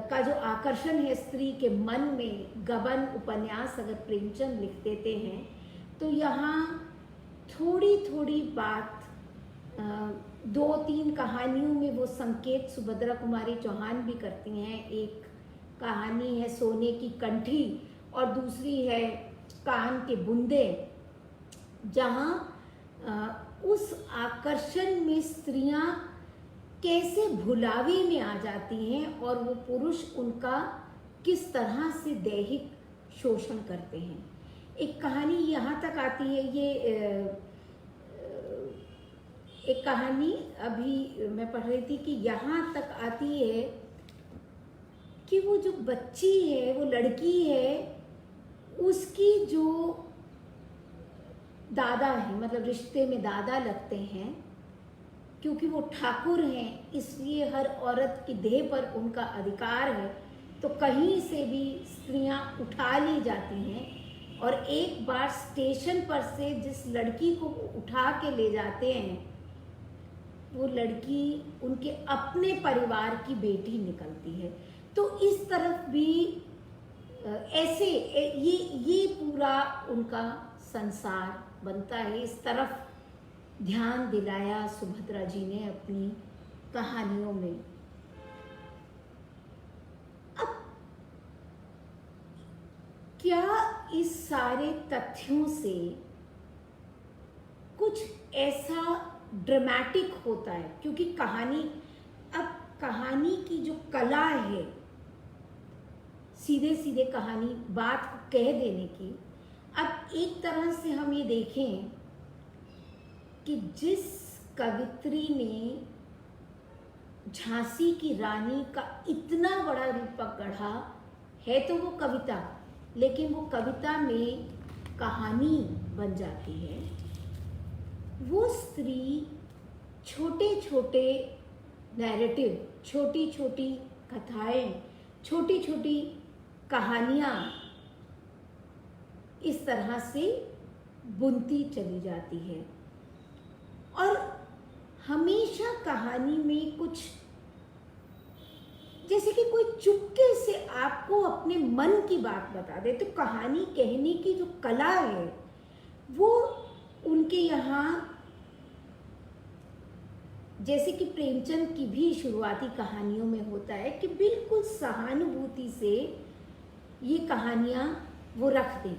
का जो आकर्षण है स्त्री के मन में, गबन उपन्यास अगर प्रेमचंद लिख देते हैं तो यहाँ थोड़ी थोड़ी बात, 2-3 कहानियों में वो संकेत सुभद्रा कुमारी चौहान भी करती हैं। एक कहानी है सोने की कंठी और दूसरी है कान के बुंदे, जहाँ उस आकर्षण में स्त्रियां कैसे भुलावे में आ जाती हैं और वो पुरुष उनका किस तरह से दैहिक शोषण करते हैं। एक कहानी यहाँ तक आती है, ये एक कहानी अभी मैं पढ़ रही थी कि यहाँ तक आती है कि वो जो बच्ची है, वो लड़की है, उसकी जो दादा है, मतलब रिश्ते में दादा लगते हैं, क्योंकि वो ठाकुर हैं इसलिए हर औरत की देह पर उनका अधिकार है, तो कहीं से भी स्त्रियां उठा ली जाती हैं। और एक बार स्टेशन पर से जिस लड़की को उठा के ले जाते हैं, वो लड़की उनके अपने परिवार की बेटी निकलती है। तो इस तरफ भी ऐसे ये पूरा उनका संसार बनता है। इस तरफ ध्यान दिलाया सुभद्रा जी ने अपनी कहानियों में। अब क्या इस सारे तथ्यों से कुछ ऐसा ड्रामेटिक होता है? क्योंकि कहानी की जो कला है, सीधे सीधे कहानी बात को कह देने की, अब एक तरह से हम ये देखें कि जिस कवित्री ने झांसी की रानी का इतना बड़ा रूपक गढ़ा है, तो वो कविता, लेकिन वो कविता में कहानी बन जाती है। वो स्त्री छोटे छोटे नैरेटिव, छोटी छोटी कथाएं, छोटी छोटी कहानियाँ इस तरह से बुनती चली जाती है, और हमेशा कहानी में कुछ, जैसे कि कोई चुपके से आपको अपने मन की बात बता दे, तो कहानी कहने की जो कला है वो उनके यहाँ, जैसे कि प्रेमचंद की भी शुरुआती कहानियों में होता है कि बिल्कुल सहानुभूति से ये कहानियाँ वो रख दें।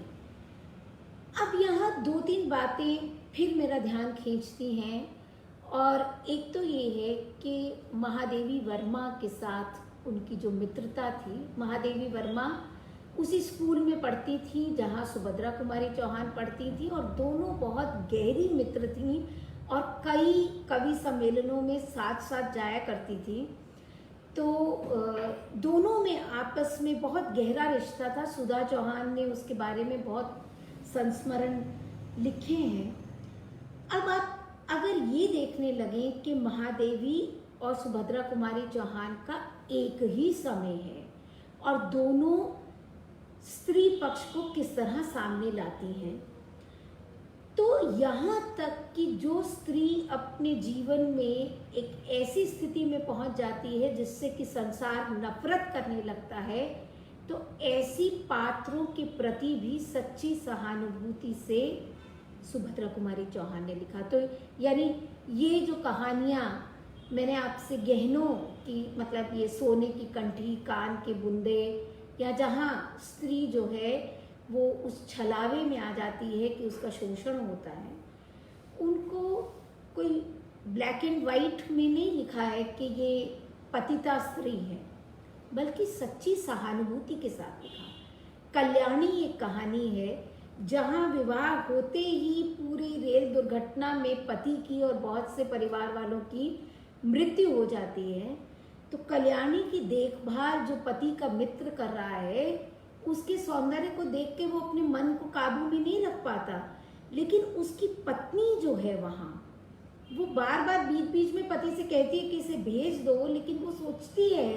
अब यहाँ 2-3 बातें फिर मेरा ध्यान खींचती हैं, और एक तो ये है कि महादेवी वर्मा के साथ उनकी जो मित्रता थी। महादेवी वर्मा उसी स्कूल में पढ़ती थी जहाँ सुभद्रा कुमारी चौहान पढ़ती थी, और दोनों बहुत गहरी मित्र थीं और कई कवि सम्मेलनों में साथ साथ जाया करती थी। तो दोनों में आपस में बहुत गहरा रिश्ता था। सुधा चौहान ने उसके बारे में बहुत संस्मरण लिखे हैं। अब आप अगर ये देखने लगें कि महादेवी और सुभद्रा कुमारी चौहान का एक ही समय है और दोनों स्त्री पक्ष को किस तरह सामने लाती हैं। तो यहाँ तक कि जो स्त्री अपने जीवन में एक ऐसी स्थिति में पहुँच जाती है जिससे कि संसार नफरत करने लगता है, तो ऐसी पात्रों के प्रति भी सच्ची सहानुभूति से सुभद्रा कुमारी चौहान ने लिखा। तो यानी ये जो कहानियाँ मैंने आपसे गहनों की, मतलब ये सोने की कंठी, कान के बुंदे, या जहाँ स्त्री जो है वो उस छलावे में आ जाती है कि उसका शोषण होता है, उनको कोई ब्लैक एंड वाइट में नहीं लिखा है कि ये पतिता स्त्री है, बल्कि सच्ची सहानुभूति के साथ लिखा। कल्याणी एक कहानी है जहाँ विवाह होते ही पूरी रेल दुर्घटना में पति की और बहुत से परिवार वालों की मृत्यु हो जाती है। तो कल्याणी की देखभाल जो पति का मित्र कर रहा है, उसके सौंदर्य को देख के वो अपने मन को काबू में नहीं रख पाता, लेकिन उसकी पत्नी जो है वहाँ, वो बार बार बीच बीच में पति से कहती है कि इसे भेज दो, लेकिन वो सोचती है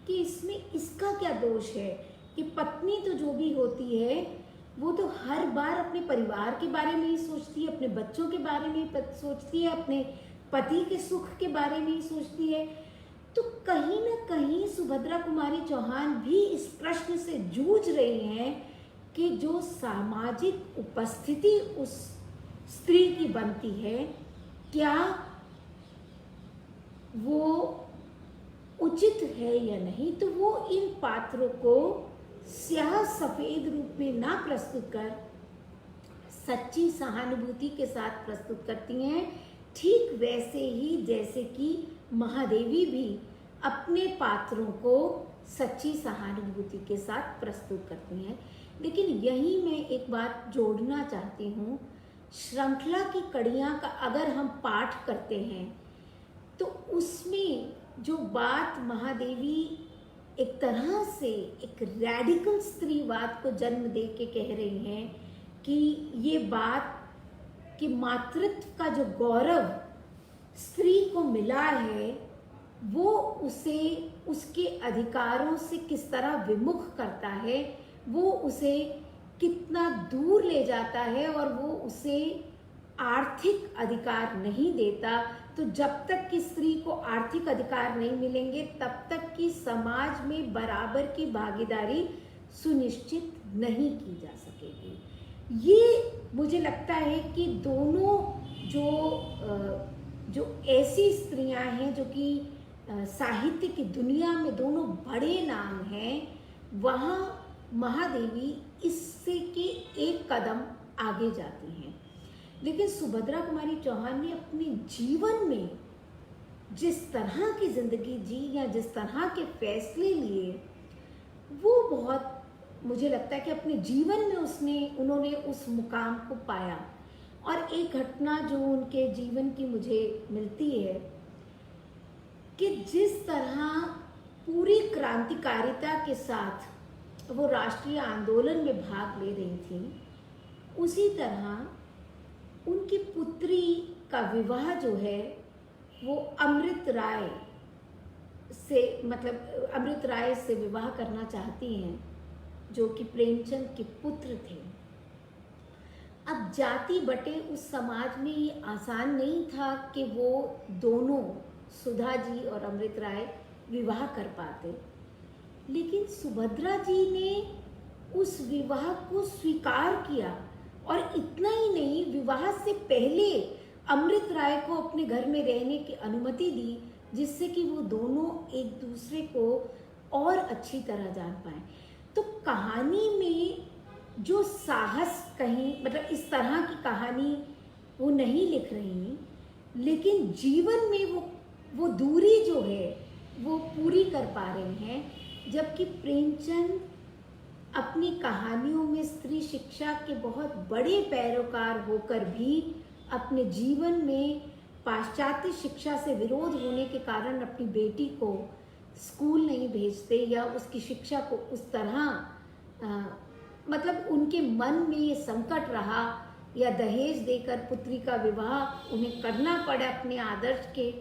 कि इसमें इसका क्या दोष है। कि पत्नी तो जो भी होती है वो तो हर बार अपने परिवार के बारे में ही सोचती है, अपने बच्चों के बारे में ही सोचती है, अपने पति के सुख के बारे में ही सोचती है। तो कहीं ना कहीं सुभद्रा कुमारी चौहान भी इस प्रश्न से जूझ रही हैं कि जो सामाजिक उपस्थिति उस स्त्री की बनती है, क्या वो उचित है या नहीं। तो वो इन पात्रों को स्याह सफेद रूप में ना प्रस्तुत कर सच्ची सहानुभूति के साथ प्रस्तुत करती हैं, ठीक वैसे ही जैसे कि महादेवी भी अपने पात्रों को सच्ची सहानुभूति के साथ प्रस्तुत करती हैं। लेकिन यही मैं एक बात जोड़ना चाहती हूँ, श्रृंखला की कड़ियाँ का अगर हम पाठ करते हैं तो उसमें जो बात महादेवी एक तरह से एक रैडिकल स्त्रीवाद को जन्म दे के कह रही हैं कि ये बात कि मातृत्व का जो गौरव स्त्री को मिला है वो उसे उसके अधिकारों से किस तरह विमुख करता है, वो उसे कितना दूर ले जाता है और वो उसे आर्थिक अधिकार नहीं देता। तो जब तक कि स्त्री को आर्थिक अधिकार नहीं मिलेंगे तब तक कि समाज में बराबर की भागीदारी सुनिश्चित नहीं की जा सकेगी। ये मुझे लगता है कि दोनों जो ऐसी स्त्रियां हैं जो कि साहित्य की दुनिया में दोनों बड़े नाम हैं, वहाँ महादेवी इससे के एक कदम आगे जाती हैं। लेकिन सुभद्रा कुमारी चौहान ने अपने जीवन में जिस तरह की जिंदगी जी या जिस तरह के फैसले लिए, वो बहुत, मुझे लगता है कि अपने जीवन में उन्होंने उस मुकाम को पाया। और एक घटना जो उनके जीवन की मुझे मिलती है कि जिस तरह पूरी क्रांतिकारिता के साथ वो राष्ट्रीय आंदोलन में भाग ले रही थी, उसी तरह उनकी पुत्री का विवाह जो है वो अमृत राय से विवाह करना चाहती हैं, जो कि प्रेमचंद के पुत्र थे। अब जाति बटे उस समाज में ये आसान नहीं था कि वो दोनों, सुधा जी और अमृत राय, विवाह कर पाते। लेकिन सुभद्रा जी ने उस विवाह को स्वीकार किया और इतना ही नहीं, विवाह से पहले अमृत राय को अपने घर में रहने की अनुमति दी, जिससे कि वो दोनों एक दूसरे को और अच्छी तरह जान पाए। तो कहानी में जो साहस, कहीं मतलब इस तरह की कहानी वो नहीं लिख रही, लेकिन जीवन में वो दूरी जो है वो पूरी कर पा रहे हैं। जबकि प्रेमचंद अपनी कहानियों में स्त्री शिक्षा के बहुत बड़े पैरोकार होकर भी अपने जीवन में पाश्चात्य शिक्षा से विरोध होने के कारण अपनी बेटी को स्कूल नहीं भेजते या उसकी शिक्षा को उस तरह मतलब उनके मन में ये संकट रहा, या दहेज देकर पुत्री का विवाह उन्हें करना पड़ा अपने आदर्श के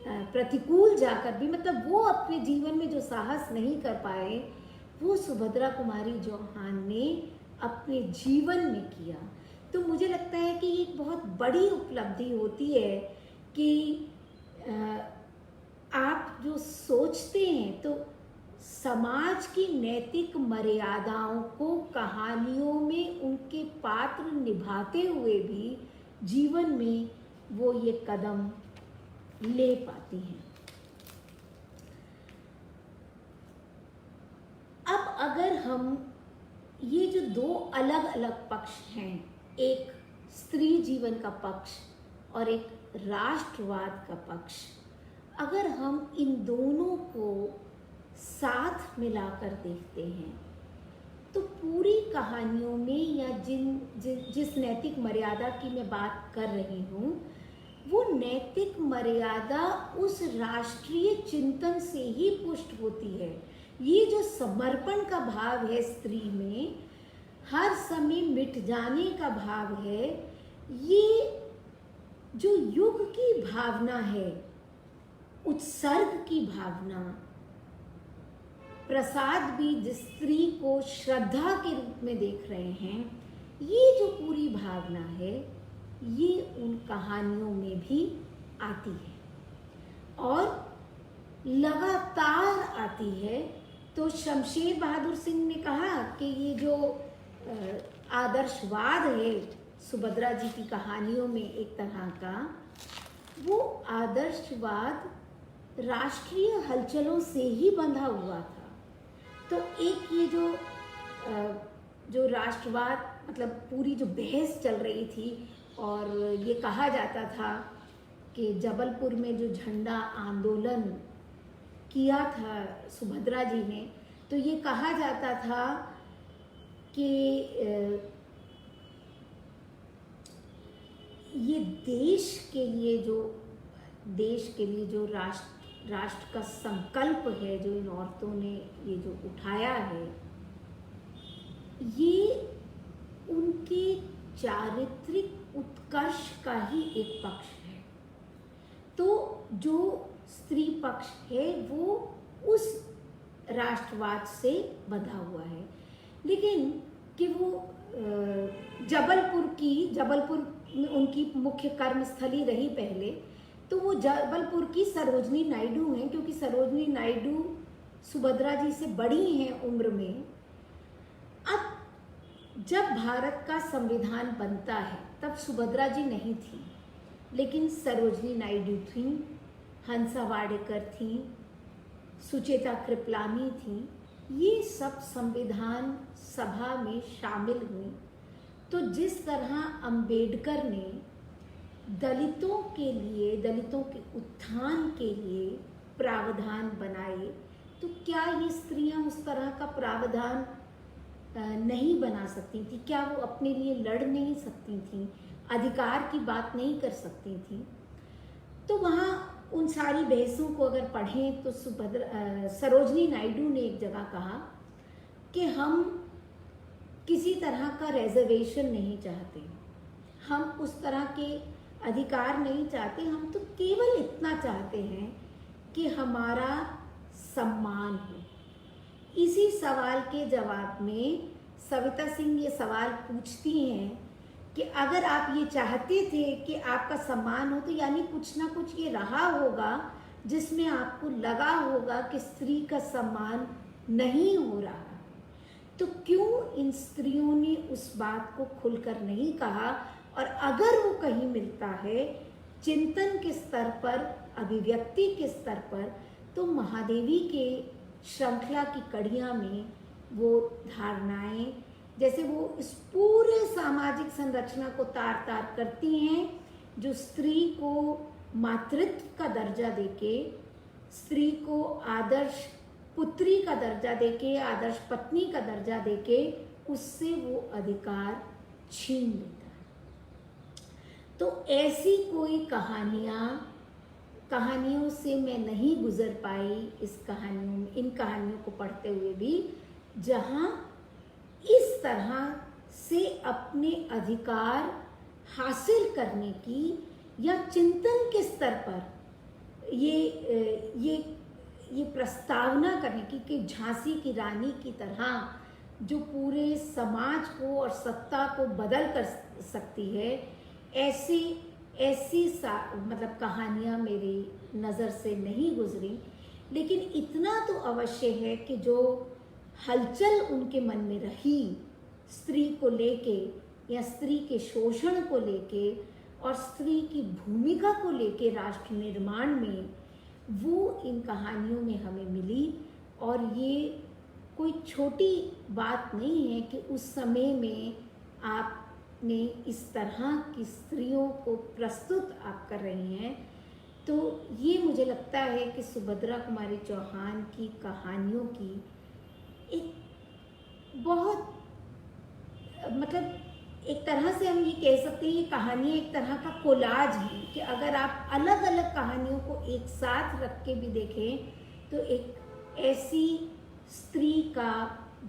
प्रतिकूल जाकर भी, मतलब वो अपने जीवन में जो साहस नहीं कर पाए, वो सुभद्रा कुमारी चौहान ने अपने जीवन में किया। तो मुझे लगता है कि एक बहुत बड़ी उपलब्धि होती है कि आप जो सोचते हैं तो समाज की नैतिक मर्यादाओं को कहानियों में उनके पात्र निभाते हुए भी जीवन में वो ये कदम ले पाती हैं। अब अगर हम ये जो दो अलग अलग पक्ष हैं, एक स्त्री जीवन का पक्ष और एक राष्ट्रवाद का पक्ष, अगर हम इन दोनों को साथ मिलाकर देखते हैं तो पूरी कहानियों में या जिस नैतिक मर्यादा की मैं बात कर रही हूँ, वो नैतिक मर्यादा उस राष्ट्रीय चिंतन से ही पुष्ट होती है। ये जो समर्पण का भाव है स्त्री में, हर समय मिट जाने का भाव है, ये जो युग की भावना है, उत्सर्ग की भावना, प्रसाद भी जिस स्त्री को श्रद्धा के रूप में देख रहे हैं, ये जो पूरी भावना है ये उन कहानियों में भी आती है और लगातार आती है। तो शमशेर बहादुर सिंह ने कहा कि ये जो आदर्शवाद है सुभद्रा जी की कहानियों में एक तरह का, वो आदर्शवाद राष्ट्रीय हलचलों से ही बंधा हुआ था। तो एक ये जो राष्ट्रवाद, मतलब पूरी जो बहस चल रही थी और ये कहा जाता था कि जबलपुर में जो झंडा आंदोलन किया था सुभद्रा जी ने, तो ये कहा जाता था कि ये देश के लिए जो राष्ट्र का संकल्प है, जो इन औरतों ने ये जो उठाया है, ये उनके चारित्रिक उत्कर्ष का ही एक पक्ष है। तो जो स्त्री पक्ष है वो उस राष्ट्रवाद से बंधा हुआ है, लेकिन कि वो जबलपुर में उनकी मुख्य कर्मस्थली रही पहले, तो वो जबलपुर की सरोजनी नायडू हैं, क्योंकि सरोजनी नायडू सुभद्रा जी से बड़ी हैं उम्र में। अब जब भारत का संविधान बनता है तब सुभद्रा जी नहीं थी, लेकिन सरोजनी नायडू थी, हंसा वाडेकर थी, सुचेता कृपलानी थी, ये सब संविधान सभा में शामिल हुई। तो जिस तरह अंबेडकर ने दलितों के उत्थान के लिए प्रावधान बनाए, तो क्या ये स्त्रियां उस तरह का प्रावधान नहीं बना सकती थी? क्या वो अपने लिए लड़ नहीं सकती थी, अधिकार की बात नहीं कर सकती थी? तो वहाँ उन सारी बहसों को अगर पढ़ें तो सरोजनी नायडू ने एक जगह कहा कि हम किसी तरह का रिजर्वेशन नहीं चाहते, हम उस तरह के अधिकार नहीं चाहते, हम तो केवल इतना चाहते हैं कि हमारा सम्मान हो। इसी सवाल के जवाब में सविता सिंह ये सवाल पूछती हैं कि अगर आप ये चाहते थे कि आपका सम्मान हो, तो यानी कुछ ना कुछ ये रहा होगा जिसमें आपको लगा होगा कि स्त्री का सम्मान नहीं हो रहा, तो क्यों इन स्त्रियों ने उस बात को खुलकर नहीं कहा? और अगर वो कहीं मिलता है चिंतन के स्तर पर, अभिव्यक्ति के स्तर पर, तो महादेवी के श्रृंखला की कड़ियाँ में वो धारणाएं, जैसे वो इस पूरे सामाजिक संरचना को तार तार करती हैं, जो स्त्री को मातृत्व का दर्जा देके, स्त्री को आदर्श पुत्री का दर्जा देके, आदर्श पत्नी का दर्जा देके उससे वो अधिकार छीन लेता है। तो ऐसी कोई कहानियों से मैं नहीं गुजर पाई इन कहानियों को पढ़ते हुए भी, जहाँ इस तरह से अपने अधिकार हासिल करने की या चिंतन के स्तर पर ये प्रस्तावना करने की कि झांसी की रानी की तरह जो पूरे समाज को और सत्ता को बदल कर सकती है, ऐसी ऐसी मतलब कहानियाँ मेरी नज़र से नहीं गुजरी। लेकिन इतना तो अवश्य है कि जो हलचल उनके मन में रही स्त्री को लेके या स्त्री के शोषण को लेके और स्त्री की भूमिका को लेके राष्ट्र निर्माण में, वो इन कहानियों में हमें मिली। और ये कोई छोटी बात नहीं है कि उस समय में आपने इस तरह की स्त्रियों को प्रस्तुत आप कर रही हैं। तो ये मुझे लगता है कि सुभद्रा कुमारी चौहान की कहानियों की एक बहुत, मतलब एक तरह से हम ये कह सकते हैं ये कहानियाँ एक तरह का कोलाज है कि अगर आप अलग अलग कहानियों को एक साथ रख के भी देखें तो एक ऐसी स्त्री का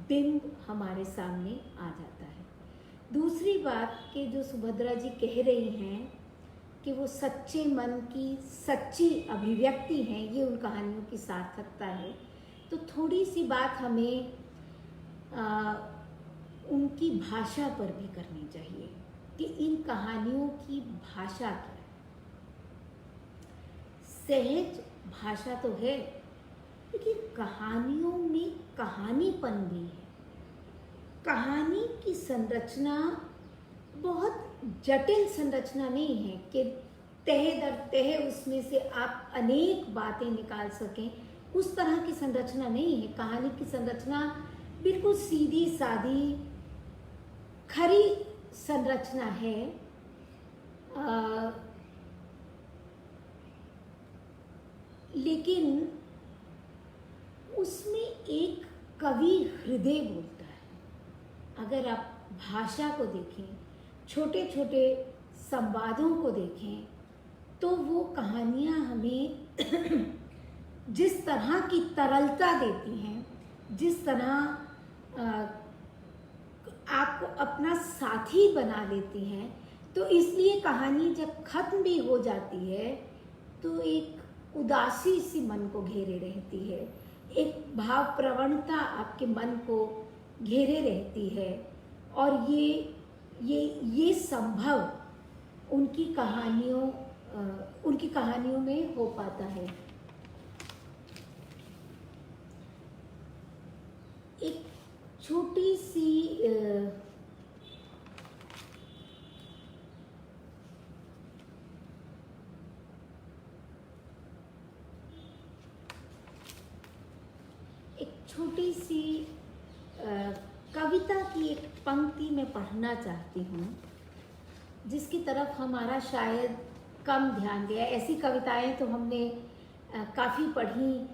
बिंब हमारे सामने आ जाता है। दूसरी बात कि जो सुभद्रा जी कह रही हैं कि वो सच्चे मन की सच्ची अभिव्यक्ति हैं, ये उन कहानियों की सार्थकता है। तो थोड़ी सी बात हमें उनकी भाषा पर भी करनी चाहिए कि इन कहानियों की भाषा क्या है। सहज भाषा तो है, लेकिन कहानियों में कहानीपन भी है। कहानी की संरचना बहुत जटिल संरचना नहीं है कि तह दर तह उसमें से आप अनेक बातें निकाल सकें, उस तरह की संरचना नहीं है। कहानी की संरचना बिल्कुल सीधी सादी खरी संरचना है। लेकिन उसमें एक कवि हृदय बोलता है। अगर आप भाषा को देखें, छोटे छोटे संवादों को देखें, तो वो कहानियाँ हमें जिस तरह की तरलता देती हैं, जिस तरह आपको अपना साथी बना लेती हैं, तो इसलिए कहानी जब खत्म भी हो जाती है तो एक उदासी सी मन को घेरे रहती है, एक भाव प्रवणता आपके मन को घेरे रहती है। और ये संभव उनकी कहानियों में हो पाता है। एक छोटी सी कविता की एक पंक्ति में पढ़ना चाहती हूँ, जिसकी तरफ हमारा शायद कम ध्यान गया। ऐसी कविताएं तो हमने काफ़ी पढ़ी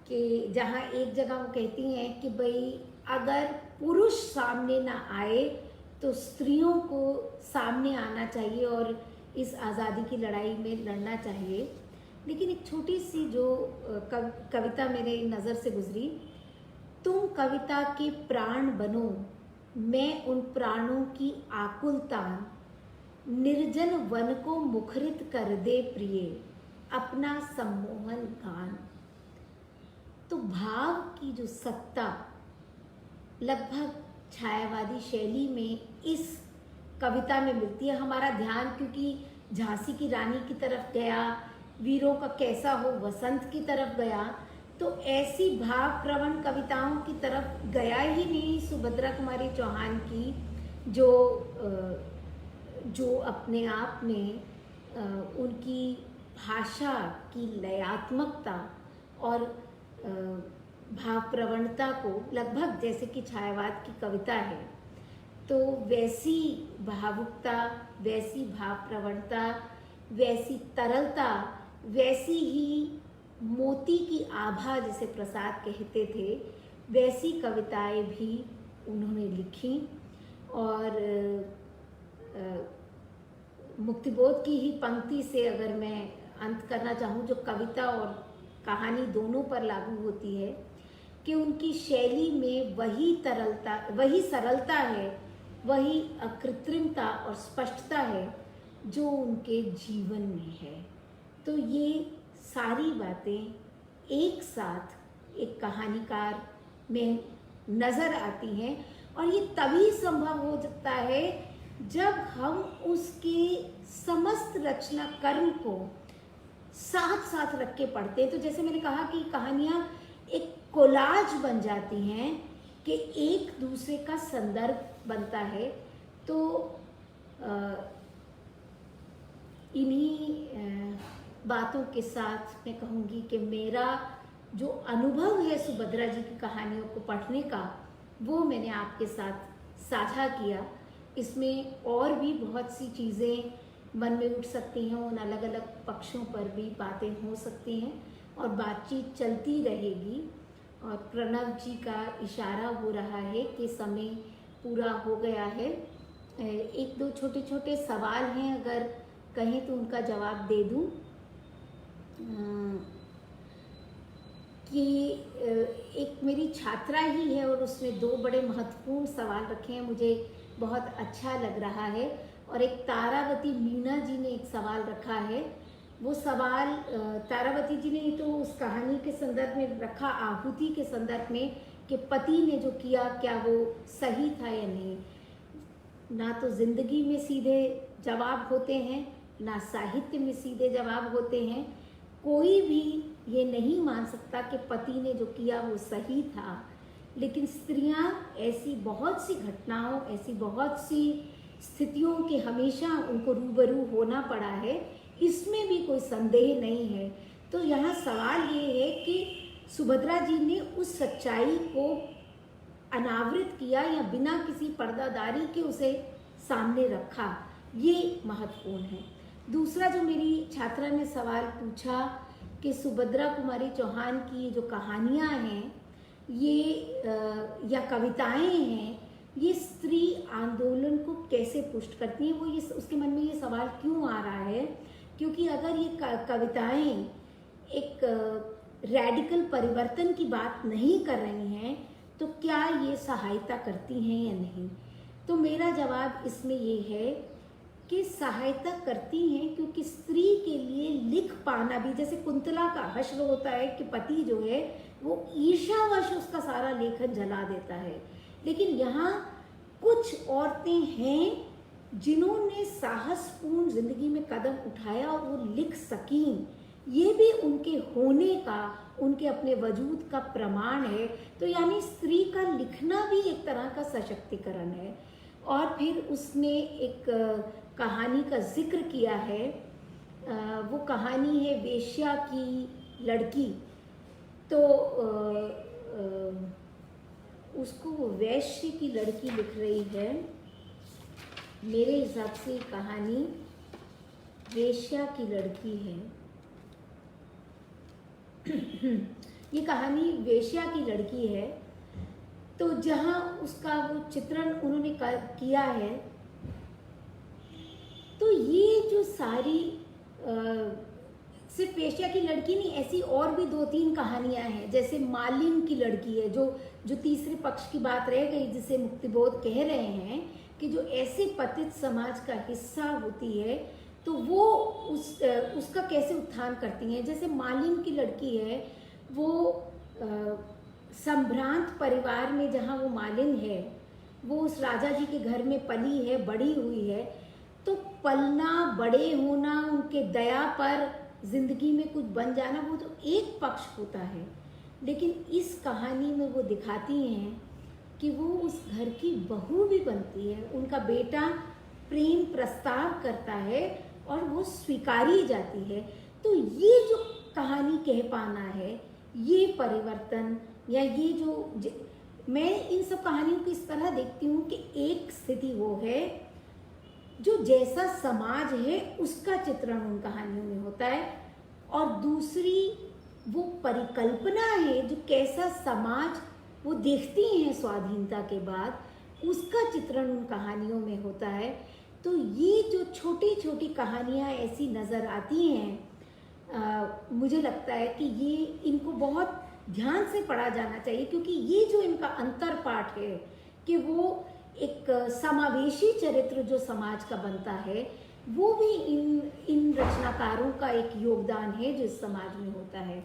कि जहाँ एक जगह वो कहती हैं कि भाई अगर पुरुष सामने ना आए तो स्त्रियों को सामने आना चाहिए और इस आज़ादी की लड़ाई में लड़ना चाहिए। लेकिन एक छोटी सी जो कविता मेरे नज़र से गुजरी, तुम कविता के प्राण बनो, मैं उन प्राणों की आकुलता, निर्जन वन को मुखरित कर दे प्रिय, अपना सम्मोहन गान। तो भाव की जो सत्ता लगभग छायावादी शैली में इस कविता में मिलती है। हमारा ध्यान क्योंकि झांसी की रानी की तरफ गया, वीरों का कैसा हो वसंत की तरफ गया, तो ऐसी भाव प्रवण कविताओं की तरफ गया ही नहीं सुभद्रा कुमारी चौहान की, जो अपने आप में उनकी भाषा की लयात्मकता और भाव प्रवणता को लगभग जैसे कि छायावाद की कविता है, तो वैसी भावुकता, वैसी भाव प्रवणता, वैसी तरलता, वैसी ही मोती की आभा जिसे प्रसाद कहते थे, वैसी कविताएं भी उन्होंने लिखी। और मुक्तिबोध की ही पंक्ति से अगर मैं अंत करना चाहूँ, जो कविता और कहानी दोनों पर लागू होती है, कि उनकी शैली में वही सरलता है, वही अकृत्रिमता और स्पष्टता है जो उनके जीवन में है। तो ये सारी बातें एक साथ एक कहानीकार में नज़र आती हैं, और ये तभी संभव हो सकता है जब हम उसके समस्त रचना कर्म को साथ साथ रख के पढ़ते हैं। तो जैसे मैंने कहा कि कहानियाँ एक कोलाज बन जाती हैं कि एक दूसरे का संदर्भ बनता है। तो इन्हीं बातों के साथ मैं कहूँगी कि मेरा जो अनुभव है सुभद्रा जी की कहानियों को पढ़ने का, वो मैंने आपके साथ साझा किया। इसमें और भी बहुत सी चीज़ें मन में उठ सकती हैं, उन अलग अलग पक्षों पर भी बातें हो सकती हैं और बातचीत चलती रहेगी। और प्रणव जी का इशारा हो रहा है कि समय पूरा हो गया है। एक दो छोटे छोटे सवाल हैं, अगर कहें तो उनका जवाब दे दूं। कि एक मेरी छात्रा ही है और उसने दो बड़े महत्वपूर्ण सवाल रखे हैं, मुझे बहुत अच्छा लग रहा है। और एक तारावती मीना जी ने एक सवाल रखा है। वो सवाल तारावती जी ने तो उस कहानी के संदर्भ में रखा, आहुति के संदर्भ में, कि पति ने जो किया क्या वो सही था या नहीं। ना तो जिंदगी में सीधे जवाब होते हैं, ना साहित्य में सीधे जवाब होते हैं। कोई भी ये नहीं मान सकता कि पति ने जो किया वो सही था, लेकिन स्त्रियां ऐसी बहुत सी घटनाओं, ऐसी बहुत सी स्थितियों के हमेशा उनको रूबरू होना पड़ा है, इसमें भी कोई संदेह नहीं है। तो यहाँ सवाल ये है कि सुभद्रा जी ने उस सच्चाई को अनावृत किया या बिना किसी पर्दादारी के उसे सामने रखा, ये महत्वपूर्ण है। दूसरा जो मेरी छात्रा ने सवाल पूछा कि सुभद्रा कुमारी चौहान की जो कहानियाँ हैं ये या कविताएं हैं, ये स्त्री आंदोलन को कैसे पुष्ट करती हैं। वो ये उसके मन में ये सवाल क्यों आ रहा है, क्योंकि अगर ये कविताएं एक रैडिकल परिवर्तन की बात नहीं कर रही हैं तो क्या ये सहायता करती हैं या नहीं। तो मेरा जवाब इसमें ये है कि सहायता करती हैं, क्योंकि स्त्री के लिए लिख पाना भी, जैसे कुंतला का हश्र होता है कि पति जो है वो ईर्ष्यावश उसका सारा लेखन जला देता है, लेकिन यहाँ कुछ औरतें हैं जिन्होंने साहसपूर्ण जिंदगी में कदम उठाया और वो लिख सकीं, ये भी उनके होने का, उनके अपने वजूद का प्रमाण है। तो यानी स्त्री का लिखना भी एक तरह का सशक्तिकरण है। और फिर उसने एक कहानी का जिक्र किया है, वो कहानी है वेश्या की लड़की। तो उसको वो वैश्य की लड़की लिख रही है। मेरे हिसाब से कहानी वेश्या की लड़की है। ये कहानी वेश्या की लड़की है। तो जहाँ उसका वो चित्रण उन्होंने किया है, तो ये जो सारी सिर्फ वेश्या की लड़की नहीं, ऐसी और भी दो तीन कहानियां हैं। जैसे मालिन की लड़की है, जो तीसरे पक्ष की बात रह गई, जिसे मुक्तिबोध कह रहे हैं कि जो ऐसे पतित समाज का हिस्सा होती है तो वो उसका कैसे उत्थान करती हैं। जैसे मालिन की लड़की है, वो संभ्रांत परिवार में जहाँ वो मालिन है, वो उस राजा जी के घर में पली है, बड़ी हुई है। तो पलना, बड़े होना, उनके दया पर जिंदगी में कुछ बन जाना, वो तो एक पक्ष होता है। लेकिन इस कहानी में वो दिखाती हैं कि वो उस घर की बहू भी बनती है। उनका बेटा प्रेम प्रस्ताव करता है और वो स्वीकारी जाती है। तो ये जो कहानी कह पाना है, ये परिवर्तन, या ये जो मैं इन सब कहानियों को इस तरह देखती हूँ कि एक स्थिति वो है जो जैसा समाज है उसका चित्रण उन कहानियों में होता है, और दूसरी वो परिकल्पना है जो कैसा समाज वो देखती हैं स्वाधीनता के बाद, उसका चित्रण उन कहानियों में होता है। तो ये जो छोटी छोटी कहानियाँ ऐसी नज़र आती हैं, मुझे लगता है कि ये इनको बहुत ध्यान से पढ़ा जाना चाहिए, क्योंकि ये जो इनका अंतर पाठ है कि वो एक समावेशी चरित्र जो समाज का बनता है, वो भी इन रचना कलाकारों का एक योगदान है जो इस समाज में होता है।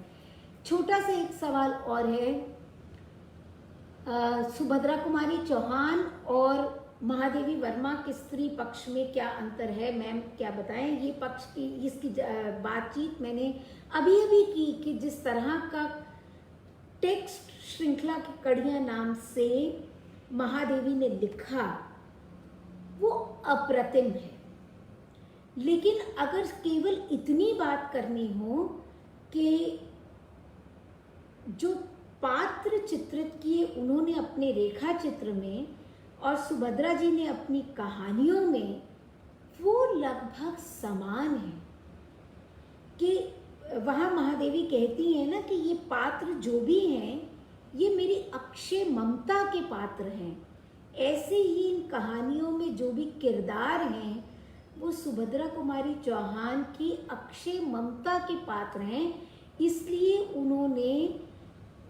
छोटा सा एक सवाल और है, सुभद्रा कुमारी चौहान और महादेवी वर्मा के स्त्री पक्ष में क्या अंतर है, मैम क्या बताएं। ये पक्ष की इसकी बातचीत मैंने अभी अभी की कि जिस तरह का टेक्स्ट श्रृंखला की कड़ियां नाम से महादेवी ने लिखा वो अप्रतिम है। लेकिन अगर केवल इतनी बात करनी हो कि जो पात्र चित्रित किए उन्होंने अपने रेखा चित्र में और सुभद्रा जी ने अपनी कहानियों में, वो लगभग समान है। कि वहाँ महादेवी कहती है ना कि ये पात्र जो भी हैं ये मेरी अक्षय ममता के पात्र हैं। ऐसे ही इन कहानियों में जो भी किरदार हैं वो सुभद्रा कुमारी चौहान की अक्षय ममता के पात्र हैं। इसलिए उन्होंने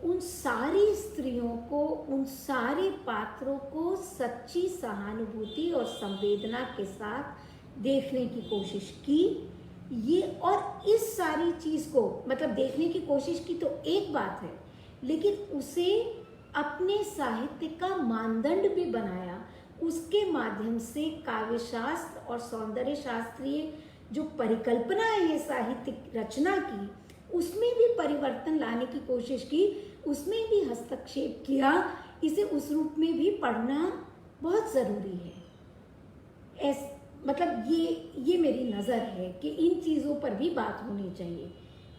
उन सारी स्त्रियों को, उन सारे पात्रों को सच्ची सहानुभूति और संवेदना के साथ देखने की कोशिश की। ये और इस सारी चीज़ को मतलब देखने की कोशिश की तो एक बात है, लेकिन उसे अपने साहित्य का मानदंड भी बनाया। उसके माध्यम से काव्य शास्त्र और सौंदर्य शास्त्रीय जो परिकल्पनाएं हैं साहित्यिक रचना की, उसमें भी परिवर्तन लाने की कोशिश की, उसमें भी हस्तक्षेप किया। इसे उस रूप में भी पढ़ना बहुत ज़रूरी है। मतलब ये मेरी नज़र है कि इन चीज़ों पर भी बात होनी चाहिए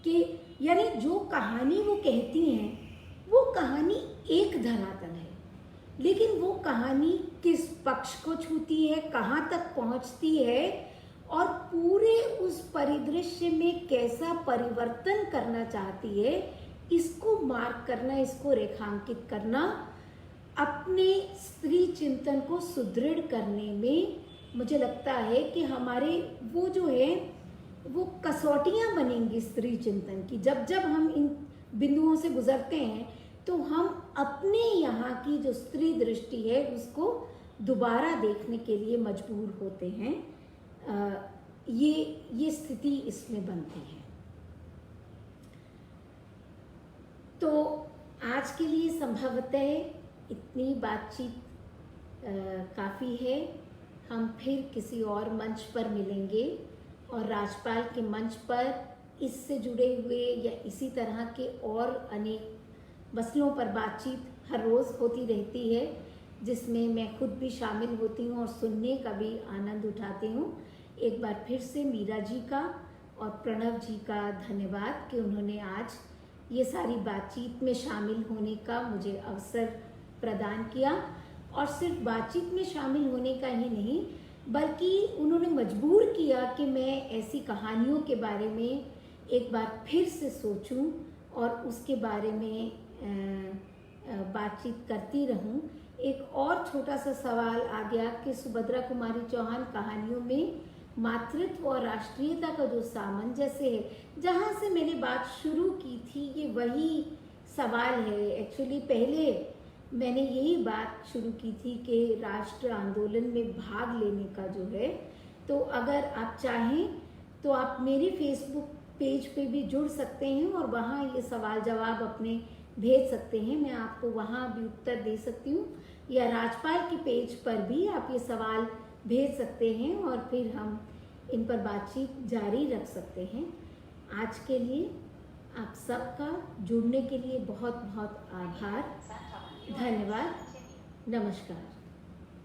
कि यानी जो कहानी वो कहती हैं वो कहानी एक धरातल है, लेकिन वो कहानी किस पक्ष को छूती है, कहाँ तक पहुँचती है और पूरे उस परिदृश्य में कैसा परिवर्तन करना चाहती है, इसको मार्क करना, इसको रेखांकित करना अपने स्त्री चिंतन को सुदृढ़ करने में मुझे लगता है कि हमारे वो जो है वो कसौटियाँ बनेंगी स्त्री चिंतन की। जब जब हम इन बिंदुओं से गुजरते हैं तो हम अपने यहाँ की जो स्त्री दृष्टि है उसको दोबारा देखने के लिए मजबूर होते हैं। ये स्थिति इसमें बनती है। तो आज के लिए संभवतः इतनी बातचीत काफ़ी है। हम फिर किसी और मंच पर मिलेंगे और राजपाल के मंच पर इससे जुड़े हुए या इसी तरह के और अनेक मसलों पर बातचीत हर रोज़ होती रहती है, जिसमें मैं खुद भी शामिल होती हूँ और सुनने का भी आनंद उठाती हूँ। एक बार फिर से मीरा जी का और प्रणव जी का धन्यवाद कि उन्होंने आज ये सारी बातचीत में शामिल होने का मुझे अवसर प्रदान किया। और सिर्फ बातचीत में शामिल होने का ही नहीं, बल्कि उन्होंने मजबूर किया कि मैं ऐसी कहानियों के बारे में एक बार फिर से सोचूं और उसके बारे में बातचीत करती रहूं। एक और छोटा सा सवाल आ गया कि सुभद्रा कुमारी चौहान कहानियों में मातृत्व और राष्ट्रीयता का जो सामंजस्य है, जहाँ से मैंने बात शुरू की थी, ये वही सवाल है। एक्चुअली पहले मैंने यही बात शुरू की थी कि राष्ट्र आंदोलन में भाग लेने का जो है, तो अगर आप चाहें तो आप मेरे फेसबुक पेज पे भी जुड़ सकते हैं और वहाँ ये सवाल जवाब अपने भेज सकते हैं। मैं आपको वहाँ भी उत्तर दे सकती हूँ, या राजपाल के पेज पर भी आप ये सवाल भेज सकते हैं और फिर हम इन पर बातचीत जारी रख सकते हैं। आज के लिए आप सबका जुड़ने के लिए बहुत बहुत आभार, धन्यवाद, नमस्कार।